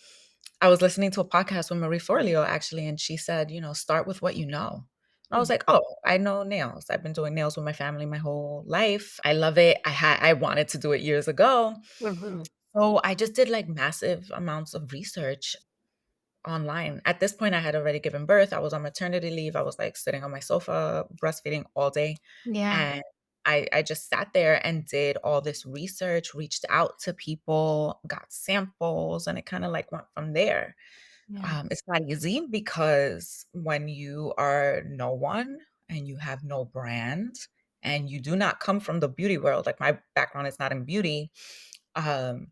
I was listening to a podcast with Marie Forleo, actually, and she said, "Start with what you know." And I was Mm, like, "Oh, I know nails. I've been doing nails with my family my whole life. I love it. I wanted to do it years ago." mhm. So I just did, like, massive amounts of research online. At this point, I had already given birth. I was on maternity leave. I was, like, sitting on my sofa, breastfeeding all day, Yeah, and I just sat there and did all this research, reached out to people, got samples, and it kinda, like, went from there. yeah. It's not easy because when you are no one and you have no brand and you do not come from the beauty world, like my background is not in beauty, um,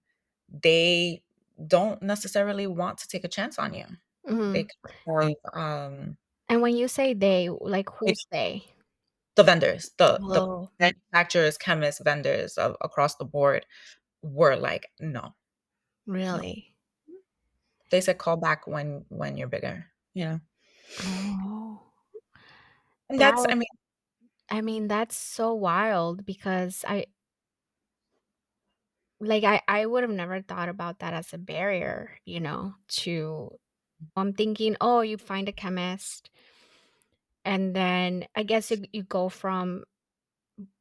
they don't necessarily want to take a chance on you. They Mhm. kind of, And when you say they, like, you who's they? the vendors, the Oh, manufacturers, chemists, vendors across the board were like, no, no. really? They said call back when you're bigger. Yeah, Oh, and that that's, I mean, I mean, that's so wild because I would have never thought about that as a barrier, to I'm thinking, "Oh, you find a chemist," and then I guess you go from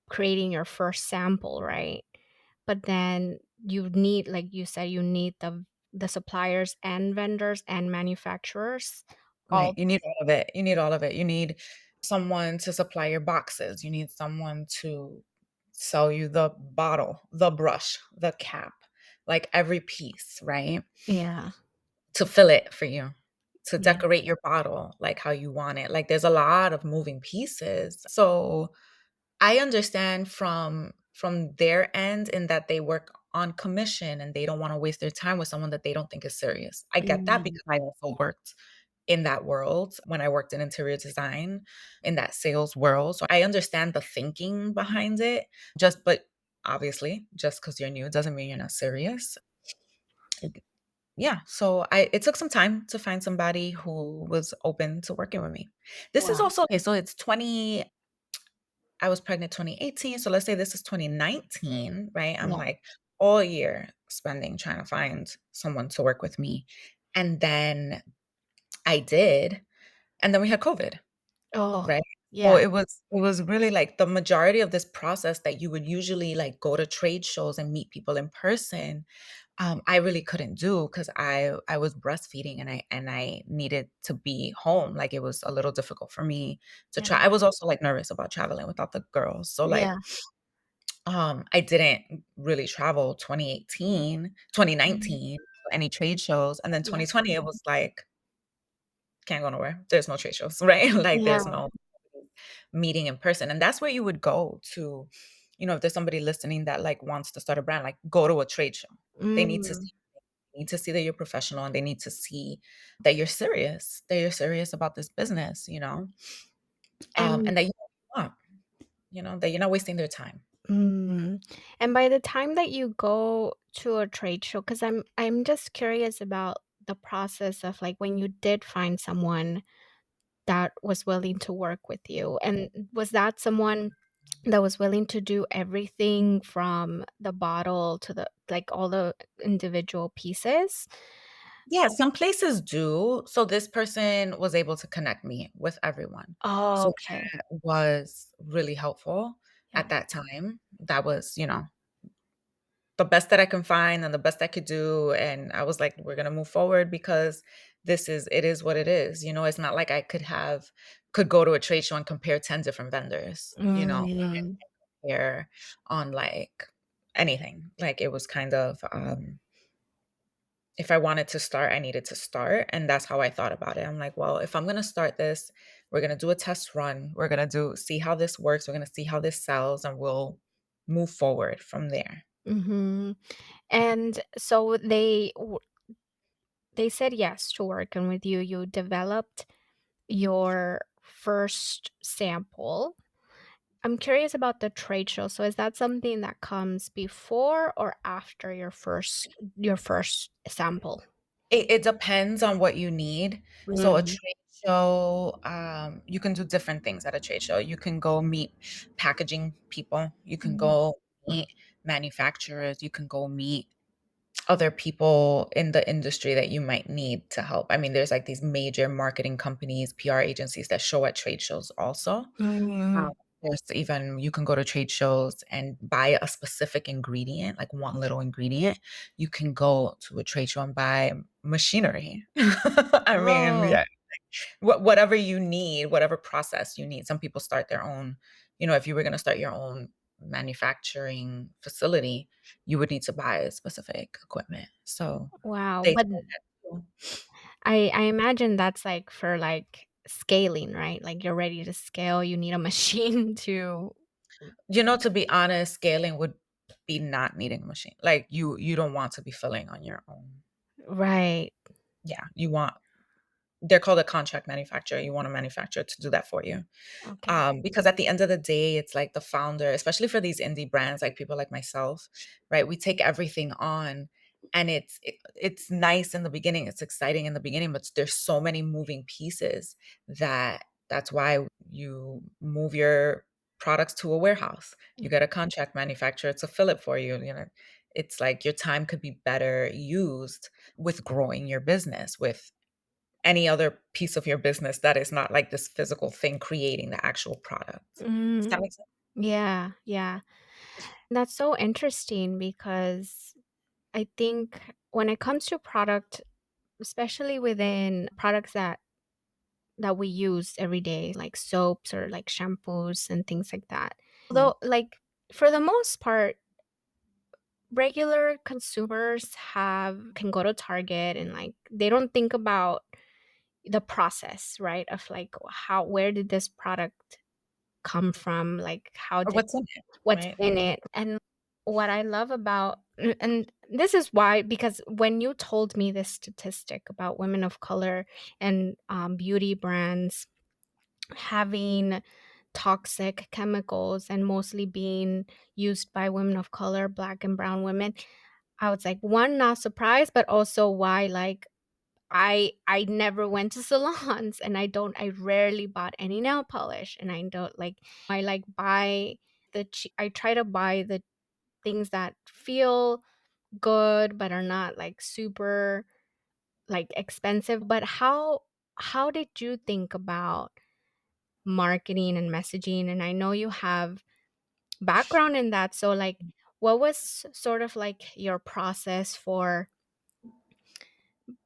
creating your first sample, right? But then you need, like you said, you need the suppliers and vendors and manufacturers Right, all. you need all of it, you need all of it. You need someone to supply your boxes, you need someone to sell you the bottle, the brush, the cap, like every piece, right? Yeah. To fill it for you, to Yeah. decorate your bottle like how you want it. Like there's a lot of moving pieces. So I understand from their end in that they work on commission and they don't wanna waste their time with someone that they don't think is serious. I get that Mm, because I also worked in that world when I worked in interior design, in that sales world. So I understand the thinking behind it. But obviously, just because 'cause you're new doesn't mean you're not serious. It Yeah, so I it took some time to find somebody who was open to working with me. This is wow. also okay, so it's 20 I was pregnant 2018, so let's say this is 2019, right? I'm Yeah. like all year spending trying to find someone to work with me. And then I did, and then we had COVID, Oh, right? So yeah. it was really like the majority of this process that you would usually like go to trade shows and meet people in person. I really couldn't do because I was breastfeeding and I needed to be home. Like it was a little difficult for me to Yeah. try. I was also like nervous about traveling without the girls. So like Yeah. I didn't really travel 2018, Mhm. 2019, any trade shows. And then Yeah. 2020, it was like, can't go nowhere. There's no trade shows, right? Like Yeah. there's no meeting in person. And that's where you would go to, if there's somebody listening that like wants to start a brand, like go to a trade show. They need to Mm. need to see that you're professional and they need to see that you're serious about this business, And and that you want, that you're not wasting their time. mm, and by the time that you go to a trade show, because I'm just curious about the process of like when you did find someone that was willing to work with you. And was that someone that was willing to do everything from the bottle to the like all the individual pieces? Yeah, some places do. So this person was able to connect me with everyone. Oh, So okay. that was really helpful Yeah. at that time. That was, the best that I can find and the best I could do. And I was like, we're gonna move forward because it is what it is. It's not like I could go to a trade show and compare 10 different vendors, Mm, compare on like anything. Like it was kind of if I wanted to start, I needed to start. And that's how I thought about it. I'm like, well, if I'm gonna start this, we're gonna do a test run. We're gonna see how this works. We're gonna see how this sells, and we'll move forward from there. mhm. And so they said yes to working with you. You developed your first sample. I'm curious about the trade show. So is that something that comes before or after your first sample? It depends on what you need. So a Mm, trade show, you can do different things at a trade show. You can go meet packaging people. You can mhm, go meet manufacturers. You can go meet other people in the industry that you might need to help. I mean, there's like these major marketing companies, PR agencies that show at trade shows also. Um, mm, there's even you can go to trade shows and buy a specific ingredient, like one little ingredient. You can go to a trade show and buy machinery. I mean, oh, yeah, whatever you need, whatever process you need. Some people start their own, if you were going to start your own manufacturing facility, you would need to buy specific equipment. So wow. they But I imagine that's like for like scaling, right? Like you're ready to scale, you need a machine to To be honest, scaling would be not needing a machine. Like you don't want to be filling on your own. right. Yeah, they're called a contract manufacturer. You want a manufacturer to do that for you. Okay. Because at the end of the day, it's like the founder, especially for these indie brands, like people like myself, right? We take everything on, and it's nice in the beginning. It's exciting in the beginning, but there's so many moving pieces that's why you move your products to a warehouse. You get a contract manufacturer to fill it for you. It's like your time could be better used with growing your business, with any other piece of your business that is not like this physical thing creating the actual product. Does that Mm, make sense? yeah, yeah. That's so interesting because I think when it comes to product, especially within products that that we use every day, like soaps or like shampoos and things like that. Although, like, for the most part, regular consumers have can go to Target and like they don't think about the process, right? Of like how where did this product come from? Like how Or did what's in it, what's right? in it? And what I love about and this is why, because when you told me this statistic about women of color and beauty brands having toxic chemicals and mostly being used by women of color, black and brown women, I was like, one, not surprised, but also why, like, I never went to salons and I rarely bought any nail polish, and I don't like I like buy I try to buy the things that feel good but are not like super like expensive. But how did you think about marketing and messaging? And I know you have background in that, so like what was sort of like your process for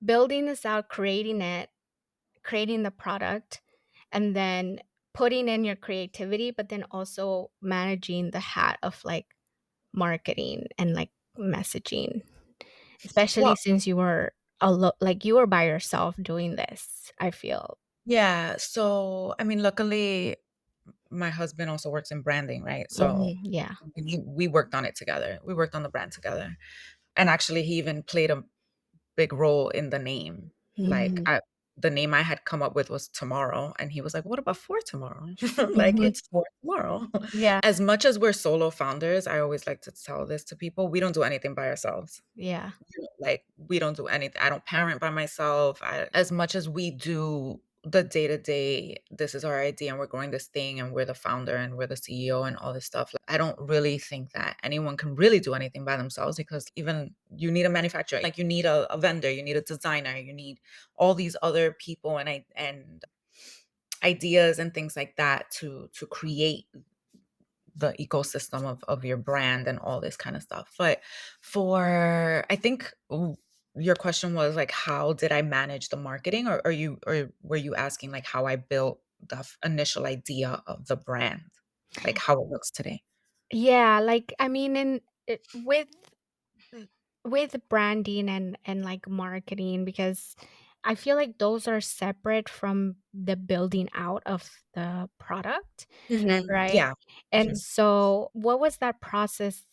building this out, creating the product, and then putting in your creativity, but then also managing the hat of like marketing and like messaging, especially Well, since you were by yourself doing this, I feel. yeah. So, I mean, luckily, my husband also works in branding, right? So Mhm, yeah. we worked on it together. We worked on the brand together. And actually, he even played a big role in the name. Like, Mhm, the name I had come up with was Tomorrow, and he was like, "What about for tomorrow?" Like, mhm, it's for tomorrow. yeah, As much as we're solo founders, I always like to tell this to people, we don't do anything by ourselves. yeah, Like, we don't do anything. I don't parent by myself. As much as we do the day to day, this is our idea and we're growing this thing and we're the founder and we're the CEO and all this stuff. Like, I don't really think that anyone can really do anything by themselves, because even you need a manufacturer, like you need a vendor, you need a designer, you need all these other people and ideas and things like that to create the ecosystem of your brand and all this kind of stuff. But for I think your question was like, how did I manage the marketing, or were you asking like how I built the initial idea of the brand, like how it looks today? yeah. Like, I mean, with branding and like marketing, because I feel like those are separate from the building out of the product, right? Yeah. And Mhm. so what was that process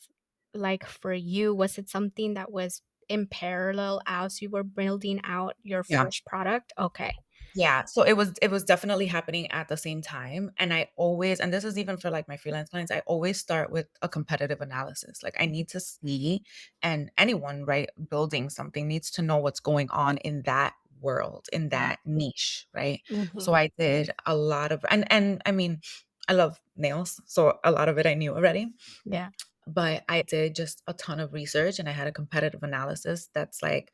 like for you? Was it something that was in parallel as you were building out your Yeah. first product? Okay. Yeah, so it was definitely happening at the same time, and I always, and this is even for like my freelance clients, I always start with a competitive analysis. Like, I need to see, and anyone, right, building something needs to know what's going on in that world, in that niche, right? So Mhm. I did a lot of, and I mean, I love nails, so a lot of it I knew already, Yeah. but I did just a ton of research and I had a competitive analysis that's like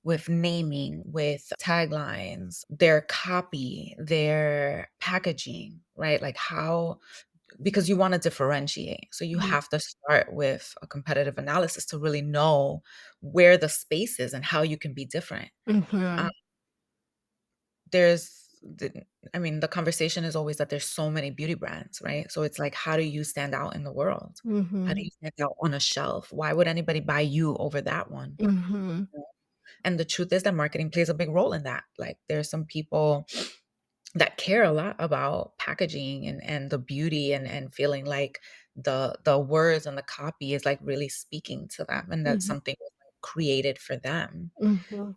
with naming, with taglines, their copy, their packaging, right? Like how, because you want to differentiate. So you Mhm. have to start with a competitive analysis to really know where the space is and how you can be different. Um, Mhm. there's, I mean, the conversation is always that there's so many beauty brands, right? So it's like, how do you stand out in the world? How do Mhm. you stand out on a shelf? Why would anybody buy you over that one? Mhm. And the truth is that marketing plays a big role in that. Like, there's some people that care a lot about packaging and the beauty and feeling like the words and the copy is like really speaking to them and that Mhm. something was like created for them. Mhm.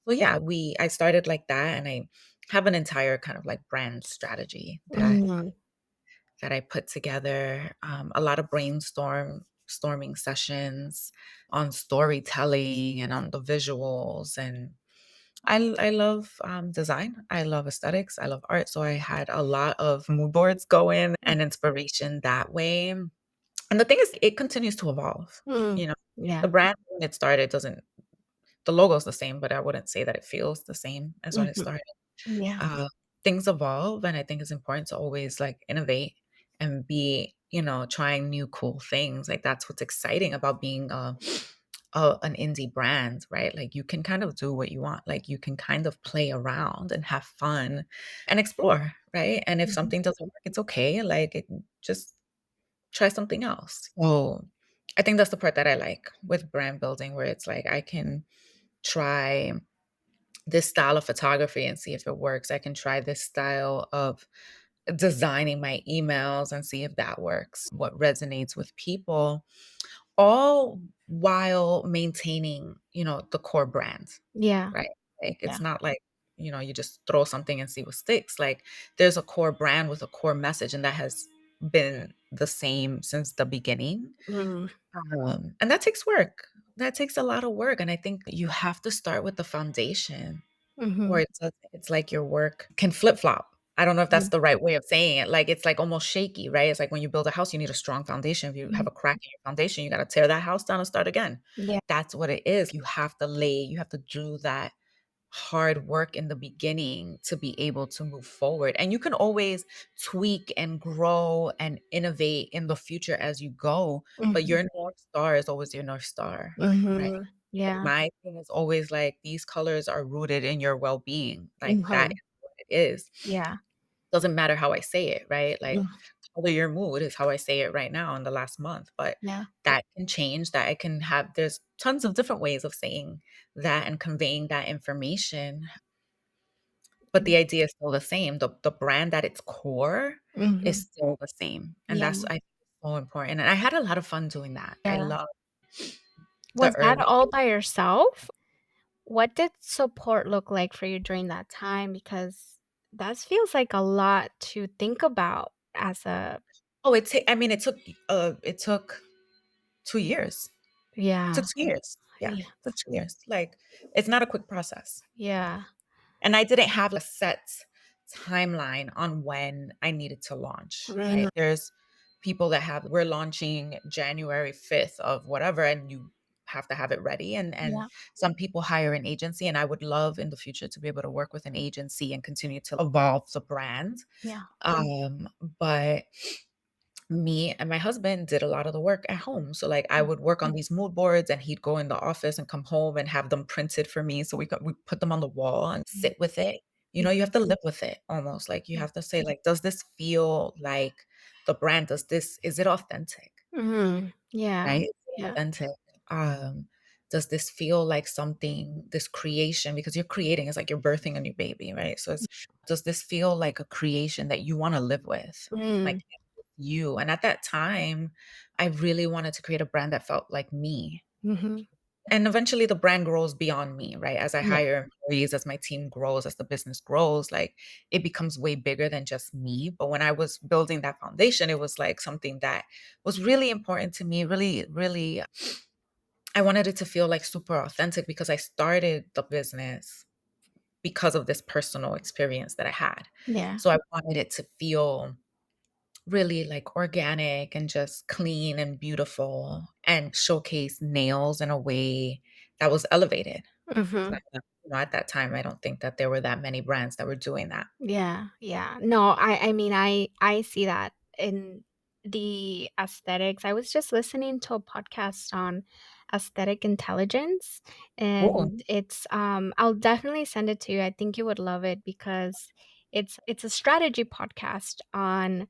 So yeah, I started like that, and I have an entire kind of like brand strategy Mhm. that I put together, a lot of storming sessions on storytelling and on the visuals. And I love design. I love aesthetics. I love art. So I had a lot of mood boards going and inspiration that way. And the thing is, it continues to evolve. Mm. You know, Yeah. the brand when it started doesn't. The logo's the same, but I wouldn't say that it feels the same as when it Mhm. started. Yeah. uh, Things evolve, and I think it's important to always like innovate and be, trying new cool things. Like, that's what's exciting about being an indie brand, right? Like you can kind of do what you want. Like you can kind of play around and have fun and explore, right? And if Mhm. something doesn't work, it's okay. Just try something else. So I think that's the part that I like with brand building, where it's like I can try this style of photography and see if it works. I can try this style of designing my emails and see if that works, what resonates with people, all while maintaining, the core brand, Yeah, right? Like yeah. it's not like, you just throw something and see what sticks. Like there's a core brand with a core message, and that has been the same since the beginning. Mhm, And that takes work. That takes a lot of work. And I think you have to start with the foundation, or mhm, it's like your work can flip-flop. I don't know if that's mhm, the right way of saying it. Like, it's, like, almost shaky, right? It's like when you build a house, you need a strong foundation. If you have mhm. a crack in your foundation, you gotta tear that house down and start again. Yeah. That's what it is. You have to do that hard work in the beginning to be able to move forward. And you can always tweak and grow and innovate in the future as you go, but Mhm, your North Star is always your North Star, right? mhm. Like, Yeah. my thing is always like, these colors are rooted in your well-being. Like, that Mhm. is what it is. Yeah. Doesn't matter how I say it, right? Like, Mm, color your mood is how I say it right now in the last month, but yeah. that can change, that I can have there's tons of different ways of saying that and conveying that information, but Mm, the idea is still the same. The brand at its core is mhm. still the same, and Yeah, that's, I think, so important, and I had a lot of fun doing that. I yeah. love the Was that early all by yourself? What did support look like for you during that time? Because that feels like a lot to think about as a Oh, I mean, it took 2 years. It yeah, took 2 years. Yeah, yeah, it took 2 years. Like, it's not a quick process. yeah. And I didn't have a set timeline on when I needed to launch, Mhm. right? There's people that have we're launching January 5th of whatever, and you have to have it ready. And Yeah, some people hire an agency, and I would love in the future to be able to work with an agency and continue to evolve the brand. yeah, But me and my husband did a lot of the work at home. So, like, I would work on these mood boards, and he'd go in the office and come home and have them printed for me, so we put them on the wall and yeah, sit with it. yeah, You have to live with it almost. Like, you yeah. have to say, like, does this feel like the brand? Is it authentic? Mhm. Yeah, Right? Is it yeah, authentic? Um, does this feel like something, this creation, because you're creating, it's like you're birthing a new baby, right? So does this feel like a creation that you want to live with? Like, mm, you. And at that time, I really wanted to create a brand that felt like me. mhm. And eventually the brand grows beyond me, right? As I Yeah, hire employees, as my team grows, as the business grows, like, it becomes way bigger than just me. But when I was building that foundation, it was like something that was really important to me, really, really. I wanted it to feel like super authentic, because I started the business because of this personal experience that I had. yeah. So I wanted it to feel really, like, organic and just clean and beautiful, and showcase nails in a way that was elevated. Mhm. At that time, I don't think that there were that many brands that were doing that. Yeah, yeah. No, I mean, I see that in the aesthetics. I was just listening to a podcast on aesthetic intelligence, Cool. and it's I'll definitely send it to you. I think you would love it because it's a strategy podcast on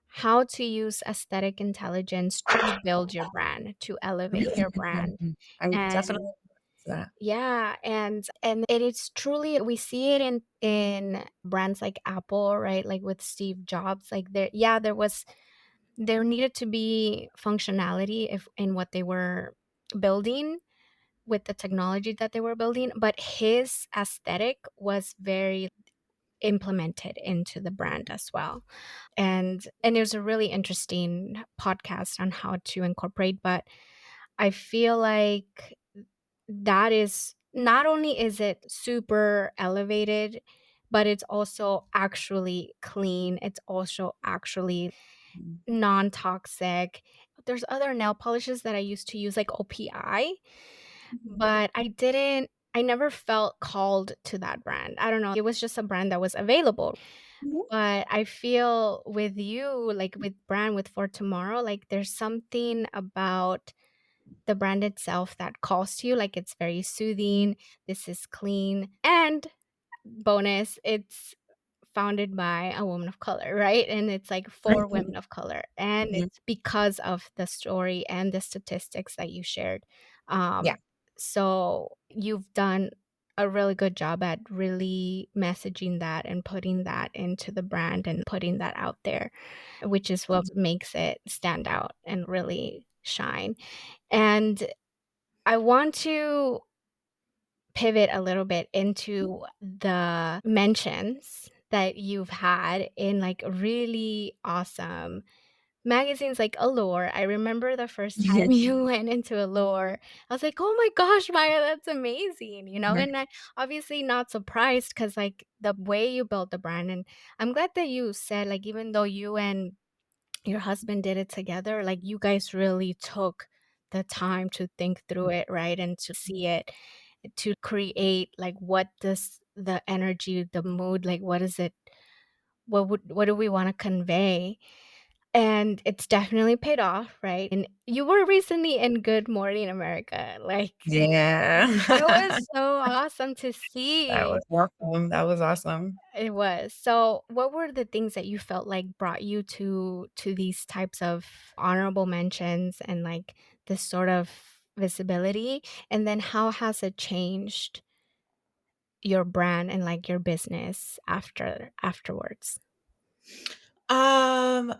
how to use aesthetic intelligence to build your brand, to elevate your brand. I would definitely And do that. yeah, and it is truly we see it in brands like Apple, right? Like with Steve Jobs, like there needed to be functionality if in what they were building with the technology that they were building, but his aesthetic was very implemented into the brand as well. And there's a really interesting podcast on how to incorporate, but I feel like that is not only is it super elevated, but it's also actually clean. It's also actually Mhm. non-toxic. There's other nail polishes that I used to use like OPI, Mhm. but I never felt called to that brand. I don't know. It was just a brand that was available. Mhm. But I feel with you, like with brand with For Tomorrow, like there's something about the brand itself that calls to you, like it's very soothing, this is clean, and bonus, it's founded by a woman of color, right? And it's like for women of color. And Mhm. it's because of the story and the statistics that you shared. Yeah. Um, so you've done a really good job at really messaging that and putting that into the brand and putting that out there, which is what makes it stand out and really shine. And I want to pivot a little bit into the mentions that you've had in like really awesome magazines like Allure. I remember the first time you went into Allure, I was like, "Oh my gosh, Maya, that's amazing," you know, and I obviously not surprised because like the way you built the brand, and I'm glad that you said like even though you and your husband did it together, like you guys really took the time to think through it, right? And to see it, to create like what does the energy, the mood, like what is it, what do we want to convey? And it's definitely paid off, right? And you were recently in Good Morning America. Like Yeah. it was so awesome to That see. was awesome. That was awesome. It was. So, what were the things that you felt like brought you to these types of honorable mentions and like this sort of visibility? And then how has it changed your brand and like your business afterwards?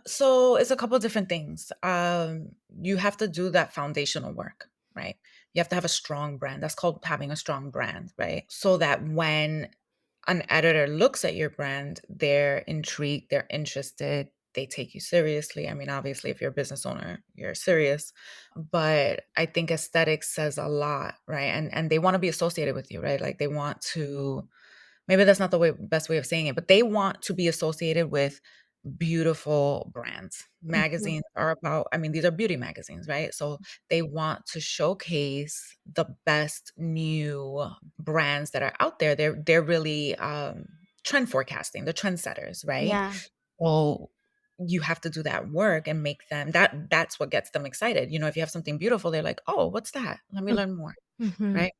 So it's a couple different things. You have to do that foundational work, right? You have to have a strong brand. That's called having a strong brand, right? So that when an editor looks at your brand, they're intrigued, they're interested, they take you seriously. I mean, obviously, if you're a business owner, you're serious, but I think aesthetics says a lot, right? And they want to be associated with you, right? Like they want to, maybe that's not the best way of saying it, but they want to be associated with beautiful brands. Mhm. Magazines are about, I mean, these are beauty magazines, right? So they want to showcase the best new brands that are out there. They're really trend forecasting, the trendsetters, right? Yeah. Well, you have to do that work and make them that's what gets them excited. You know, if you have something beautiful, they're like, "Oh, what's that? Let me learn more." Mhm. Right?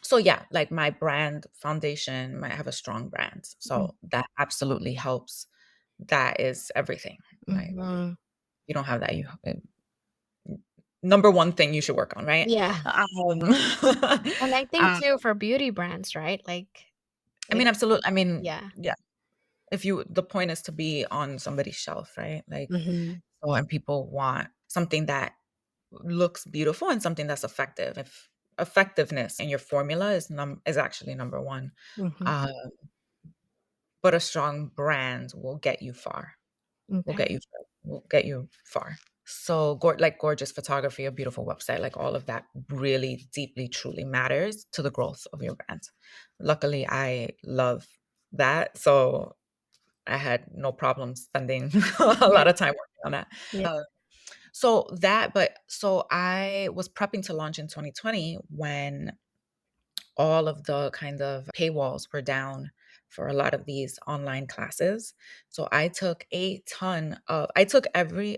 So yeah, like my brand foundation might have a strong brand. Mhm. So that absolutely helps. That is everything. Like Mhm. you don't have that, you number one thing you should work on, right? Yeah. And I think uh, too for beauty brands, right? Like I mean, it absolutely. I mean, yeah. yeah. If you, the point is to be on somebody's shelf, right? Like, Mhm. so and people want something that looks beautiful and something that's effective. If effectiveness in your formula is actually number one, Mhm. uh, but a strong brand will get you far. Will Okay. get you will get you far. So, like gorgeous photography, a beautiful website, like all of that really deeply, truly matters to the growth of your brand. Luckily, I love that. So I had no problem spending a Yeah. lot of time working on that. Yeah. Uh, so I was prepping to launch in 2020 when all of the kind of paywalls were down for a lot of these online classes. So I took every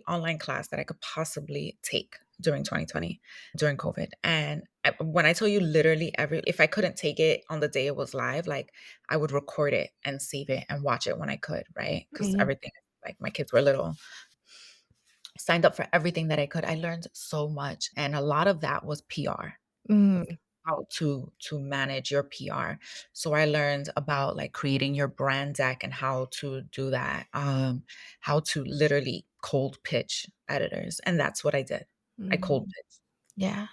online class that I could possibly take during 2020, during COVID. And when I tell you literally if I couldn't take it on the day it was live, like I would record it and save it and watch it when I could, right? Because Mhm. everything, like my kids were little, signed up for everything that I could. I learned so much. And a lot of that was PR, Mm. how to manage your PR. So I learned about like creating your brand deck and how to do that. How to literally cold pitch editors. And that's what I did. I cold Mhm. pitch. Yeah.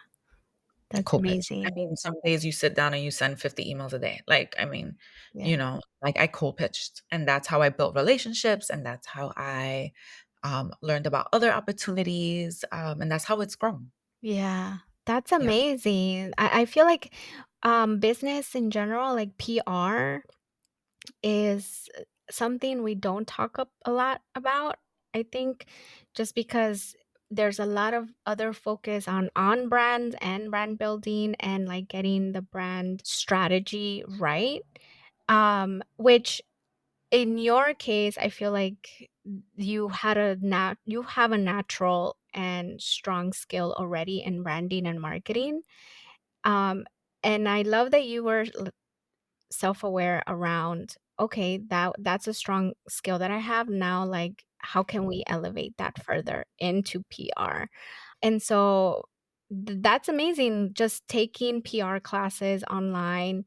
That's Cold pitch. I amazing. mean, some days you sit down and you send 50 emails a day. Like, I mean, Yeah. like I cold pitched. And that's how I built relationships. And that's how I learned about other opportunities. And that's how it's grown. Yeah. That's Yeah. amazing. I feel like, business in general, like PR is something we don't talk up a lot about. I think just because there's a lot of other focus on brand and brand building and like getting the brand strategy right. Which in your case, I feel like you have a natural and strong skill already in branding and marketing. Um, and I love that you were self-aware around, okay, that's a strong skill that I have now. Like, how can we elevate that further into PR? And so that's amazing. Just taking PR classes online.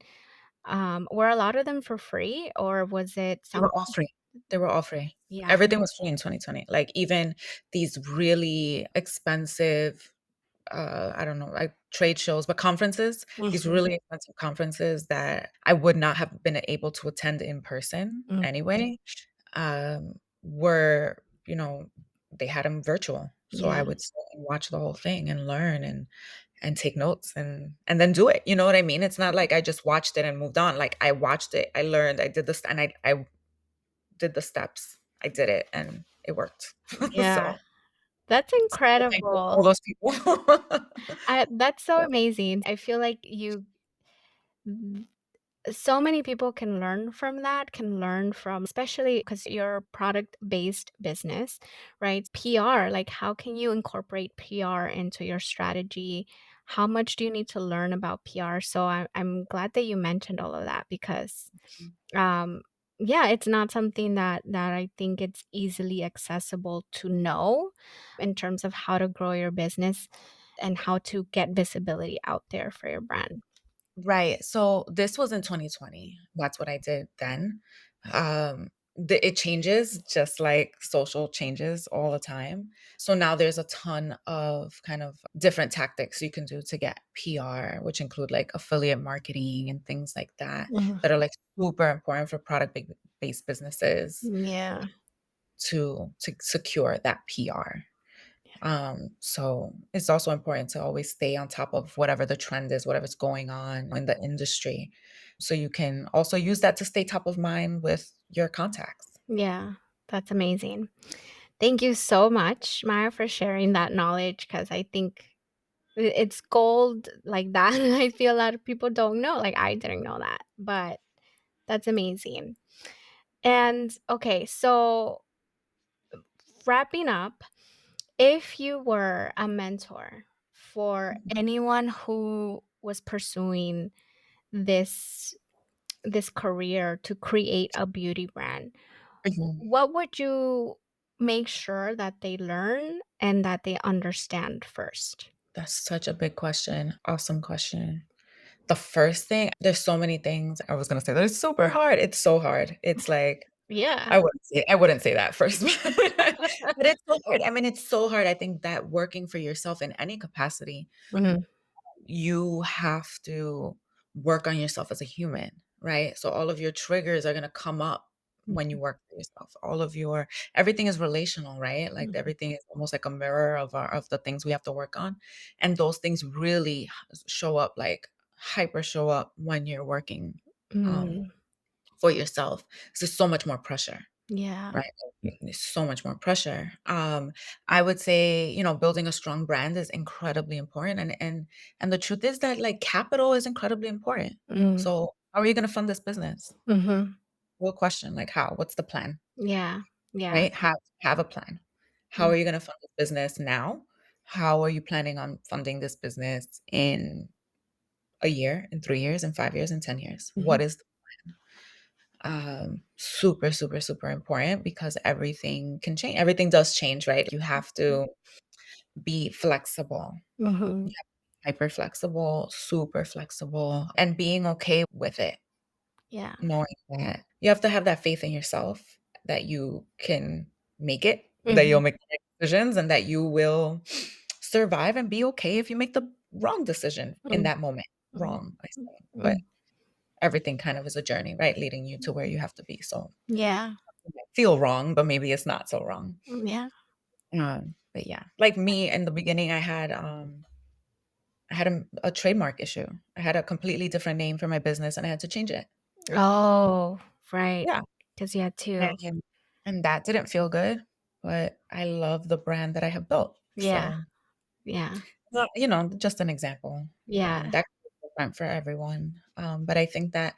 Were a lot of them for free, or was it They some? were all free. They were all free. Yeah. Everything was free in 2020. Like, even these really expensive, I don't know, like trade shows, but conferences, these Mhm, really expensive conferences that I would not have been able to attend in person mm, anyway, were, they had them virtual. So I yeah, would sit and watch the whole thing and learn and take notes and then do it. You know what I mean? It's not like I just watched it and moved on. Like, I watched it, I learned, I did this, and I did the steps. I did it and it worked. yeah. So That's super thankful for all incredible. those people. That's so Yeah. amazing. I feel like you so many people can learn from that, can learn from, especially because you're a product-based business, right? PR, like, how can you incorporate PR into your strategy? How much do you need to learn about PR? So I'm glad that you mentioned all of that because, um, yeah, it's not something that I think it's easily accessible to know in terms of how to grow your business and how to get visibility out there for your brand. Right. So this was in 2020. That's what I did then. It changes just like social changes all the time. So now there's a ton of kind of different tactics you can do to get PR, which include like affiliate marketing and things like that, Mhm. that are like super important for based businesses Yeah. to secure that PR. So it's also important to always stay on top of whatever the trend is, whatever's going on in the industry. So you can also use that to stay top of mind with your contacts. Yeah, that's amazing. Thank you so much, Maya, for sharing that knowledge because I think it's gold like that. I feel a lot of people don't know. Like, I didn't know that, but that's amazing. And okay, so wrapping up, if you were a mentor for anyone who was pursuing this this career to create a beauty brand, Mhm. what would you make sure that they learn and that they understand first? That's such a big question. Awesome question. The first thing, there's so many things I was gonna say that it's super hard. It's so hard. It's like, Yeah. I wouldn't say that first. But it's so hard. I mean, it's so hard. I think that working for yourself in any capacity, Mhm, you have to work on yourself as a human, right? So all of your triggers are going to come up when you mhm, work for yourself. All of your everything is relational, right? Like, mhm, everything is almost like a mirror of the things we have to work on. And those things really show up, like hyper show up when you're working um mhm. for yourself. 'Cause there's so much more pressure. Yeah. Right. There's so much more pressure. I would say, building a strong brand is incredibly important. And the truth is that, like, capital is incredibly important. Mm, So how are you gonna fund this business? mhm. Real question. Like, how? What's the plan? Yeah. Yeah. Right? Have a plan. How Mm, are you gonna fund this business now? How are you planning on funding this business in a year, in 3 years, in 5 years, in 10 years? mhm, What is super, super, super important, because everything can change. Everything does change, right? You have to be flexible. mhm. Yeah, hyper flexible, super flexible, and being okay with it, Yeah. knowing that you have to have that faith in yourself, that you can make it, that Mhm, you'll make the right decisions, and that you will survive and be okay if you make the wrong decision in mm, that moment. mm, Wrong, I mm, say, but mm. everything kind of is a journey, right? Leading you to where you have to be. So Yeah. it might feel wrong, but maybe it's not so wrong. Yeah. But yeah, like me in the beginning, I had a trademark issue. I had a completely different name for my business, and I had to change it. Oh, right. Yeah, 'Cause you had to. and and that didn't feel good, but I love the brand that I have built. Yeah. So, Yeah. well, just an example. Yeah. That could be different for everyone. But I think that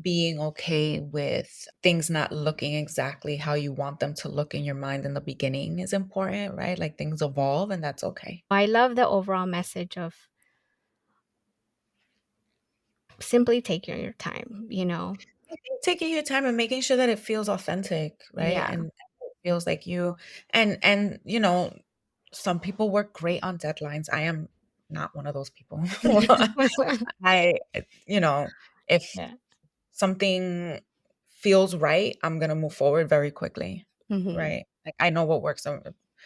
being okay with things not looking exactly how you want them to look in your mind in the beginning is important, right? Like things evolve and that's okay. I love the overall message of simply taking your time, you know? I think taking your time and making sure that it feels authentic, right? Yeah. And it feels like you and some people work great on deadlines. I am not one of those people. I you know, if Yeah. something feels right, I'm gonna move forward very quickly, Mhm. right? Like I know what works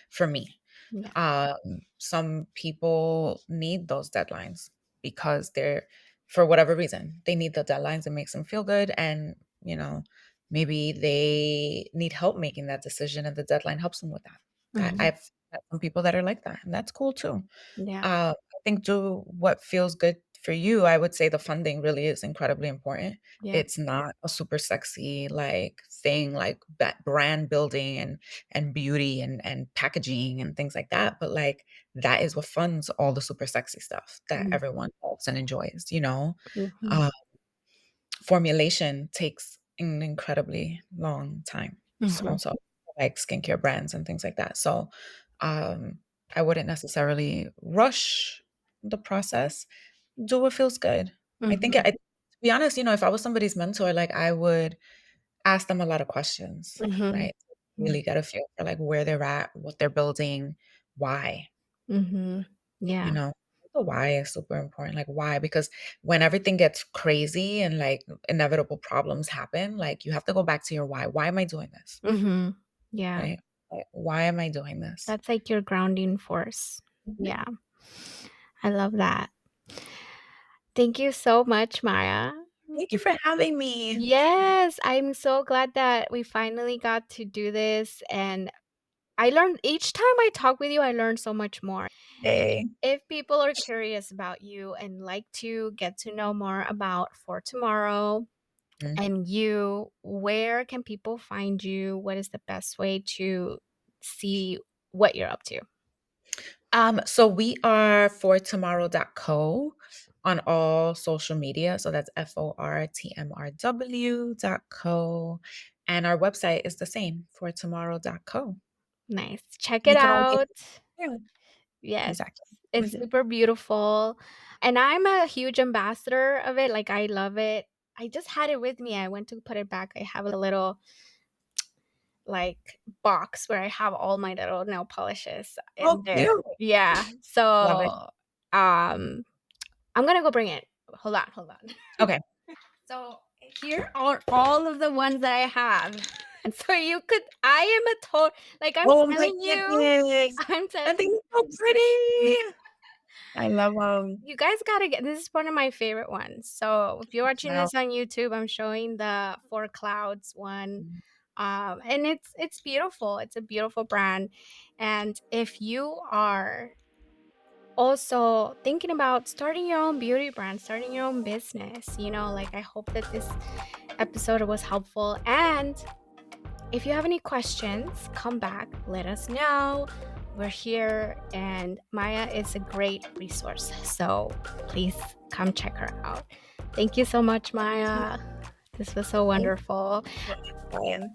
for me. Yeah. Some people need those deadlines because they're for whatever reason, they need the deadlines. It makes them feel good. And, you know, maybe they need help making that decision and the deadline helps them with that. Mhm. I've met some people that are like that, and that's cool too. Yeah. I think do what feels good for you. I would say the funding really is incredibly important. Yeah. It's not a super sexy like thing like brand building and beauty and packaging and things like that, but like that is what funds all the super sexy stuff that Mhm. everyone loves and enjoys, you know? Mhm. Uh, Formulation takes an incredibly long time. Mhm. So like skincare brands and things like that. So, um, I wouldn't necessarily rush the process. Do what feels good. Mhm. To be honest, if I was somebody's mentor, like I would ask them a lot of questions, Mhm. right? Yeah. Really get a feel for like where they're at, what they're building, why. Mhm. You Yeah. know, the why is super important. Like, why? Because when everything gets crazy and like inevitable problems happen, like you have to go back to your why. Why am I doing this? Mhm. Yeah. Right? Like, why am I doing this? That's like your grounding force. Mhm. Yeah. I love that. Thank you so much, Maya. Thank you for having me. Yes, I'm so glad that we finally got to do this, and I learned each time I talk with you, I learn so much more. Hey. If people are curious about you and like to get to know more about For Tomorrow Mm. and you, where can people find you? What is the best way to see what you're up to? So we are fortomorrow.co on all social media. So that's FORTMRW.co. And our website is the same, fortomorrow.co. Nice. Check You it can all get out. yeah, Yes, exactly. We it's do. super beautiful, and I'm a huge ambassador of it, like, I love it. I just had it with me, I went to put it back. I have a little, like, box where I have all my little nail polishes Oh, in there. cute. Yeah, Love it. um, I'm gonna go bring it. Hold on. Okay. So, here are all of the ones that I have, and so you could I am a like, I'm Oh my telling you, goodness. I'm telling I think it's so pretty. I love, you guys gotta get this is one of my favorite ones. So if you're watching wow. this on YouTube, I'm showing the Four Clouds one. And it's beautiful. It's a beautiful brand. And if you are also thinking about starting your own beauty brand, starting your own business, like I hope that this episode was helpful. And if you have any questions, come back, let us know. We're here, and Maya is a great resource. So please come check her out. Thank you so much, Maya. This was so Thank wonderful. you, Brian.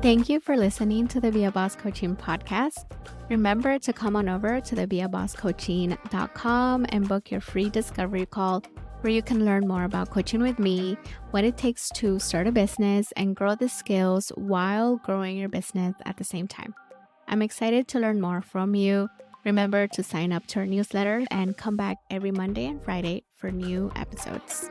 Thank you for listening to the Be a Boss Coaching podcast. Remember to come on over to the beabosscoaching.com and book your free discovery call where you can learn more about coaching with me, what it takes to start a business and grow the skills while growing your business at the same time. I'm excited to learn more from you. Remember to sign up to our newsletter and come back every Monday and Friday for new episodes.